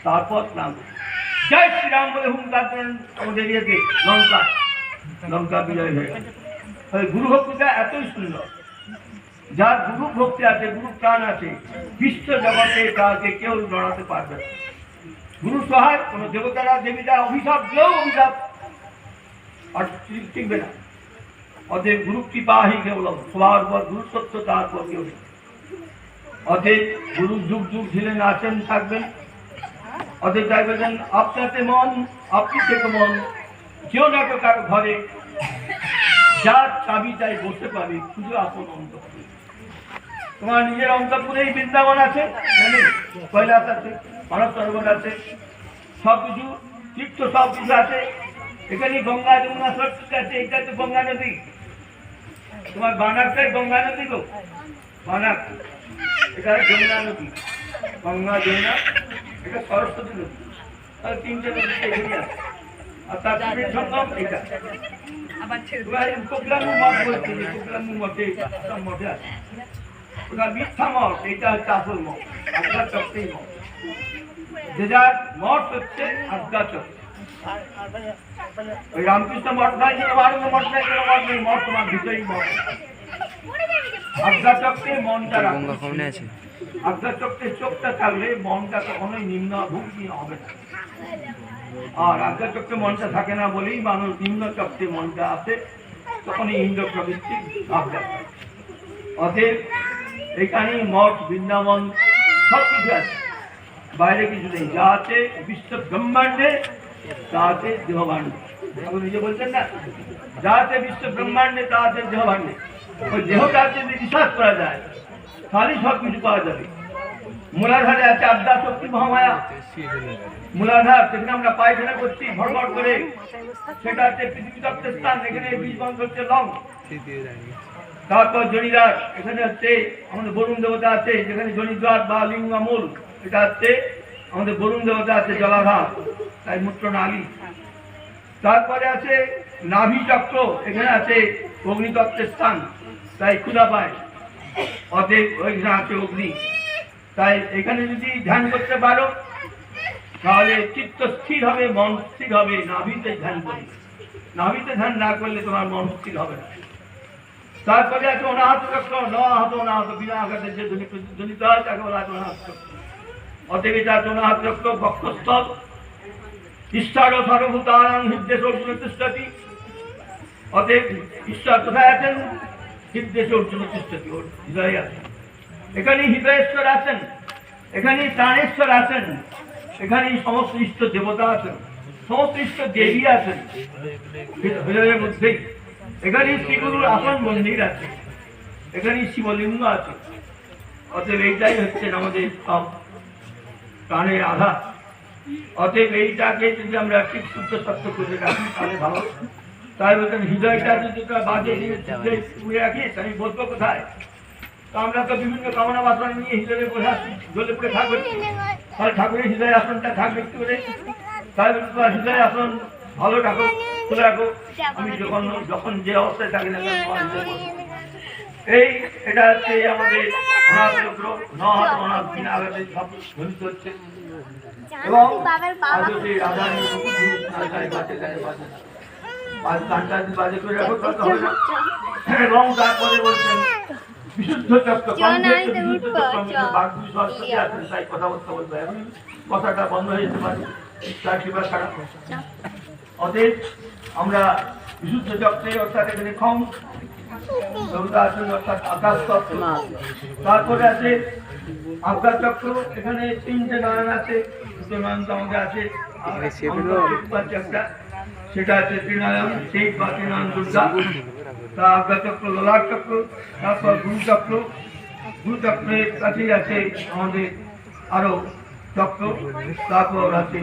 তারপর প্রণাম করি। জয় শ্রীরাম বলে হুঙ্কার করেন আমাদের ইয়েতে লঙ্কা বিজয় হয়ে গেল। গুরু ভক্তিটা এতই সুন্দর, যার গুরু ভক্তি আছে, গুরু প্রাণ আছে, বিশ্ব জগতে তাকে কেউ লড়াতে পারবে না। গুরু সহায় কোন দেবতারা দেবীরা অভিশাপ দিয়েও অভিশাপ আর টিকবে না। অতএব গুরু কৃপাহি কেবলম, সবার পর গুরু সত্য, তারপর কেউ নেই। অতএব গুরু যুগ যুগ ছিলেন, আছেন, থাকবেন। অতএব তাই বলছেন আপনাতে মন আপনি থেকে মন, কেউ না কেউ কারো ঘরে যার চাবি তাই বসতে পারবে খুঁজে আপন অন্তঃপুরে। তোমার নিজের অন্তঃপুরেই বৃন্দাবন আছে, কৈলাস আছে, মানব সরোবর আছে, সবকিছু তীর্থ সবকিছু আছে। এখানে গঙ্গা যমুনা সরস্বতী আছে, এটা তো গঙ্গা নদী। তোমার বানাকটাই গঙ্গা নদী গো, বানাক এটা যমুনা নদী, গঙ্গা যমুনা এটা সরস্বতী নদী। তাহলে তিনটে নদী এখানে আছে। আর তার সঙ্গম এটা কোকলামু মঠ বলছে, কোকলামু মঠে সব মঠে আছে। ওটা মিথ্যা মঠ, এইটা হচ্ছে আসল মঠ, আজ্ঞা চক্রেই মঠ। যে যার মঠ হচ্ছে আজ্ঞা চক্র। ওই রামকৃষ্ণ মঠ নাই, আনন্দ মঠ নাই, কোনো মঠ নেই, মঠ তোমার ভিতরেই মঠ। আজ্ঞা চক্রে মনটা রাখবে, আজ্ঞা চক্রের চোখটা থাকলে মনটা কখনোই নিম্ন ভুক্তি হবে না। আর আজ্ঞা চক্রে মনটা থাকে না বলেই মানুষ নিম্ন চক্রে মনটা আছে, তখন ইন্দ্র প্রবৃত্তি ভাব দেখা। অতএব এখানেই মঠ বৃন্দাবন সব কিছু আছে, বাইরে কিছু নেই। যা আছে বিশ্ব ব্রহ্মাণ্ডে তা আছে দেহভাণ্ডে। আপনি নিজে বলছেন না, যা আছে বিশ্ব ব্রহ্মাণ্ডে তা আছে দেহভাণ্ডে। ওই দেহটা যদি বিশ্বাস করা যায় তাহলেই সব কিছু পাওয়া যাবে। মূলাধারে আছে আদ্যা শক্তি মহামায়া, মূলাধার সেখানে আমরা পায়খানা করছি ভরভর করে, সেটা হচ্ছে পৃথিবী তত্ত্বের স্থান, এখানে বীজ বন্ধ হচ্ছে লং। তারপর জনিদ্বার, এখানে হচ্ছে আমাদের বরুণ দেবতা আছে, যেখানে জনিদ্বার বা লিঙ্গমূল, এটা হচ্ছে আমাদের বরুণ দেবতা আছে, জলাধার, তাই মূত্র নালী। তারপরে আছে নাভি চক্র, এখানে আছে অগ্নিতত্ত্বের স্থান, তাই ক্ষুধা পায়। অতএব ওইখানে আছে অগ্নি, তাই এখানে যদি ধ্যান করতে পারো তাহলে চিত্ত স্থির হবে, মন স্থির হবে। নাভিতে ধ্যান করবে, নাভিতে ধ্যান না করলে তোমার মন স্থির হবে না। তারপরে আছে অনাহত চক্র, নহাত অনাহত, বিনা আঘাতে যে জনিত হয় তাকে বলা আছে অনাহত চক্র। অতএব এটা আছে অনাহত চক্র, বক্ষস্থল। ঈশ্বর ও সর্বভূতানাং হৃদয়েষু অর্জুন তিষ্ঠতি। অতএব ঈশ্বর কোথায় আছেন? হৃদয়েষু অর্জুন তিষ্ঠতি, ওর হৃদয়ে আছেন। এখানেই হৃদয়েশ্বর আছেন, এখানেই প্রাণেশ্বর আছেন, এখানেই সমস্ত ইষ্ট দেবতা আছেন, সমস্ত ইষ্ট দেবী আছেন হৃদয়ের মধ্যেই। এখানেই শ্রীগুরুর আসন মন্দির আছে, এখানেই শিবলিঙ্গ আছে। অতএব এইটাই হচ্ছে আমাদের সব প্রাণের আধার। অতএব এইটাকে যদি আমরা ঠিক শুদ্ধ সত্য করে রাখি তাহলে ভালো। তাই বলছেন হৃদয়টা যদি বাজে পুড়ে রাখি তাহলে বলবো কোথায়? তো আমরা তো বিভিন্ন কামনা বাসনা নিয়ে হৃদয়ে বসে আসি, জ্বলে পড়ে থাকবে, তাহলে ঠাকুরের হৃদয় আসনটা থাকবে একটু করে। তাই তোমার হৃদয় আসন ভালো রাখো, খুলে রাখো। আমি যখন যে অবস্থায় থাকি না এই এটা হচ্ছে আমাদের সব ধ্বনিত হচ্ছে। এবং এবং তারপরে বলছেন বিশুদ্ধ চক্র, তাই কথাবার্তা বলবো, এখন কথাটা বন্ধ হয়ে যেতে পারে, তার কৃপা ছাড়া। অতএব আমরা বিশুদ্ধ চক্রে অর্থাৎ এখানে খম অর্থাৎ আকাশ তত্ত্ব। তারপরে আছে আজ্ঞা চক্র, এখানে তিনটে নয়ন আছে, দুটো নয়ন তোমাকে আছে। সেটা আছে ত্রিনয়ন, সেই বা ত্রিনয়ন দুর্গা। তা আজ্ঞা চক্র, ললাট চক্র, তারপর গুরু চক্র। গুরু চক্রের কাছেই আছে আমাদের আরো চক্র। তারপর আছে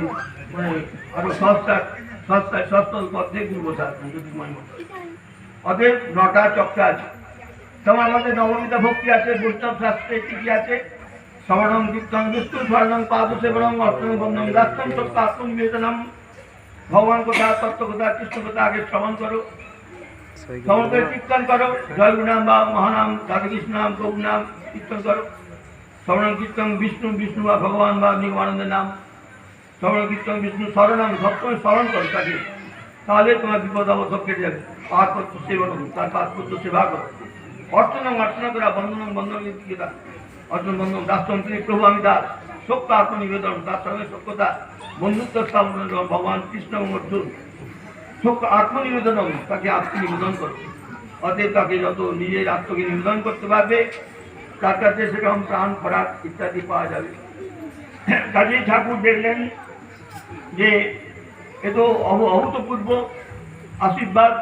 মানে আরো সস্তার পথে গুরুবসাদ। অতএব 9টা চক্র আছে। যেমন আমাদের নবমিতা ভক্তি আছে, বৈষ্ণব শাস্ত্রে কি আছে? শ্রবণম কীর্তন বিষ্ণু স্মরণম পাদসেবনম অর্চন বন্ধন দাস্তম সত্যাত্ম নিবেদনম। ভগবান কথা, তত্ত্ব কথা, কৃষ্ণ কথা আগে শ্রবণ করো, শ্রবণ করে কীর্তন করো। জয় গুরুনাম বা মহানাম, রাধা কৃষ্ণ নাম, গৌর নাম কীর্তন করো। শ্রবণ কীর্তন বিষ্ণু, বিষ্ণু বা ভগবান বা নিগমানন্দের নাম। শ্রবণ কীর্তন বিষ্ণু স্মরণাম, সবসময় স্মরণ করো তাকে, তাহলে তোমার বিপদ অবসর কেটে যাবে। পাঠপত্র সেবন, তার পাঠপত্র সেবা করো। অর্চনম অর্চনা করা, বন্ধনম বন্ধন করা, অর্চন বন্ধন দাসতন্ত্রী প্রভু আমি দাস, সত্য আত্মনিবেদন, তার সঙ্গে সত্যতা বন্ধুত্ব স্থাপন, ভগবান কৃষ্ণ অর্জুন সত্য আত্মনিবেদন, তাকে আত্মনিবেদন করো। অতএব তাকে যত নিজের আত্মকে নিবেদন করতে পারবে তার কাছে সেরকম প্রাণ খোরাক ইত্যাদি পাওয়া যাবে। কাজেই ঠাকুর দেখলেন যে এ তো অভূতপূর্ব আশীর্বাদ।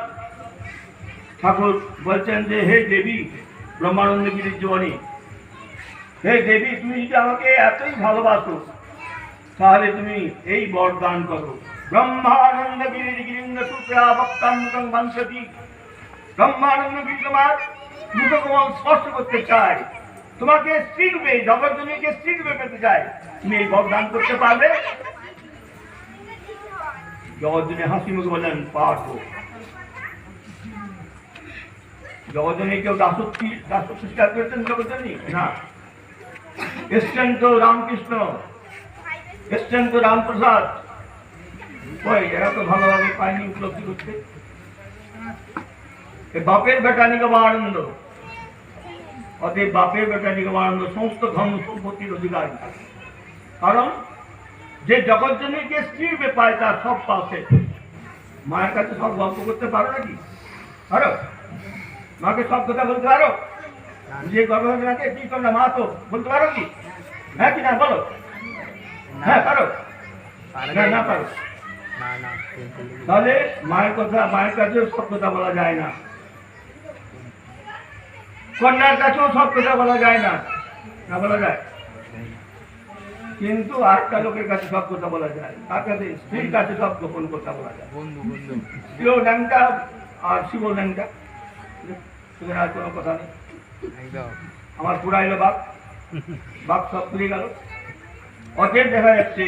ঠাকুর বলছেন যে হে দেবী ব্রহ্মানন্দ গিরির জীবনী, হে দেবী তুমি যদি আমাকে এতই ভালোবাসো তাহলে তুমি এই বর দান করো। ব্রহ্মানন্দ গিরির গিরিন্দ্র সূত্রা বক্তামৃতং বাঞ্ছতি। ব্রহ্মানন্দ গিরি তোমার মুখকমল স্পর্শ করতে চায়, তোমাকে স্ত্রী রূপে, জগৎজনীকে স্ত্রী রূপে পেতে চায়। তুমি এই বর দান করতে পারবে? জগৎজনী হাসি মুখে বললেন পারবো। জগৎজনী কেউ দাসত্ব স্বীকার করেছেন? জগৎজনী না, এসছেন তো রামকৃষ্ণ, এসছেন তো রামপ্রসাদ। ওই এরা তো ভালোভাবে পায়নি উপলব্ধি করতে। বাপের বেটা নিগমানন্দ, অতএব বাপের বেটা নিগমানন্দ সমস্ত ধর্ম সম্পত্তির অধিকারী। কারণ যে জগৎজনীকে স্ত্রী রূপে পায় তার সব পাশে। মায়ের কাছে সব গল্প করতে পারো নাকি? পারো? মাকে সব কথা বলতে পারো? যে গর্ভবতী কি তোমরা মা তো বলতে পারো কি? হ্যাঁ কি না বলো? হ্যাঁ পারো? না পারো? তাহলে মায়ের কথা, মায়ের কাছেও সব কথা বলা যায় না, কন্যার কাছেও সব কথা বলা যায় না, না বলা যায়। কিন্তু আরেকটা লোকের কাছে সব কথা বলা যায়, তার কাছে স্ত্রীর কাছে সব গোপন কথা বলা যায়। প্রিয় ল্যাংটা আর শিব ল্যাংটা, সেখানে আর কোনো কথা নেই। আমার পুরাইলো বাপ সব পুড়ে গেল। অতএব দেখা যাচ্ছে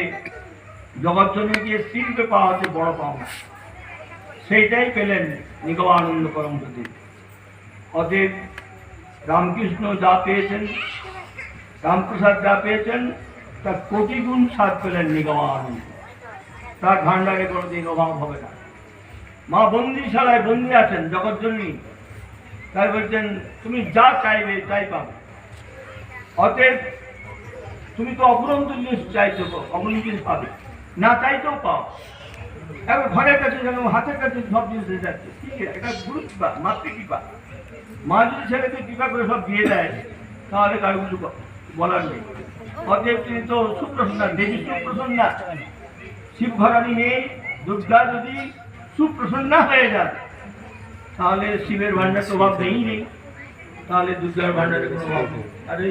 জগৎজনীকে স্ত্রী রূপে পাওয়া হচ্ছে বড় পাওনা। সেইটাই পেলেন নিগমানন্দ পরমহংস। অতএব রামকৃষ্ণ যা পেয়েছেন, রামপ্রসাদ যা পেয়েছেন তার কোটি গুণ স্বাদ পেলেন নিগমানন্দ। তার ভান্ডারে কোনোদিন অভাব হবে না। মা বন্দিশালায় বন্দি আছেন জগৎজনী, তাই বলছেন তুমি যা চাইবে তাই পাবে। অতএব তুমি তো অপরন্ত জিনিস চাইছো, অমূল্য জিনিস পাবে, না চাইতেও পাও। এখন ঘরের কাছে যেন হাতের কাছে সব জিনিস এসে যাচ্ছে, ঠিক আছে, এটা গুরুত্ব মাতৃকৃপা। মা যদি ছেলেকে কৃপা করে সব দিয়ে দেয় তাহলে কারো কিছু বলার নেই। অতএব তিনি তো সুপ্রসন্না, দেবী সুপ্রসন্না। শিব ঘরানি নেই, দুর্গা যদি সুপ্রসন্না হয়ে যায় তাহলে শিবের ভান্ডার তো অভাব নেই, তাহলে দুর্গার ভান্ডারে কোনো অভাব নেই। আরে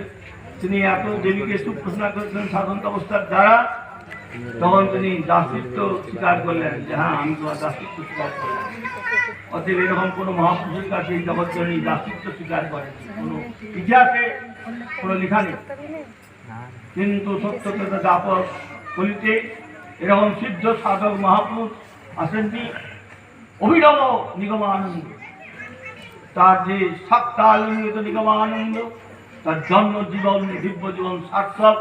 তিনি এত দেবীকে সুপ্রসন্না করেছেন সাধন অবস্থার দ্বারা, তখন তিনি দাসত্ব স্বীকার করলেন যে হ্যাঁ আমি তোমার দাসত্ব স্বীকার করলাম। অতএব এরকম কোনো মহাপুরুষের কাছে জগৎজনী দাসত্ব স্বীকার করেন কোনো ইতিহাসে কোনো লেখা নেই। কিন্তু সত্যতা দাপক বলিতে এরকম সিদ্ধ সাধক মহাপুরুষ আসেননি। অভিনব নিগমানন্দ, তার যে সাক্ষাৎ নিগমানন্দ, তার জন্ম জীবন দিব্য জীবন সার্থক।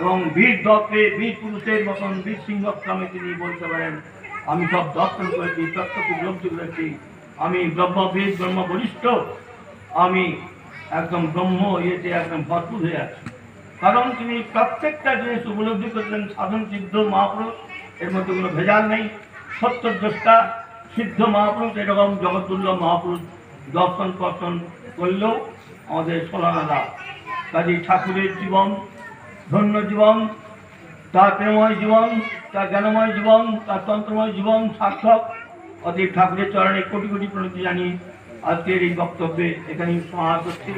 এবং বীর দত্তে বীর পুরুষের মতন বীর সিংহক্রমে তিনি বলতে পারেন আমি সব দর্শন করেছি, তত্ত্বকে উপলব্ধি করেছি, আমি ব্রহ্মবীর ব্রহ্ম বরিষ্ঠ, আমি একদম ব্রহ্ম ইয়েতে একদম ভরপুর হয়ে আছি। কারণ তিনি প্রত্যেকটা জিনিস উপলব্ধি করেছেন সাধন সিদ্ধ মহাপুরুষ, এর মধ্যে কোনো ভেজাল নেই। সত্য দ্রষ্টা, সিদ্ধ মহাপুরুষ এরকম জগৎদুর্লভ মহাপুরুষ দর্শন কর্ষণ করলেও আমাদের সলানা। কাজী ঠাকুরের জীবন ধন্য জীবন, তার প্রেমময় জীবন, তার জ্ঞানময় জীবন, তার তন্ত্রময় জীবন সার্থক। অতএব ঠাকুরের চরণে কোটি কোটি প্রণতি জানিয়ে আজকের এই বক্তব্যে এখানেই সমাপ্ত করছি।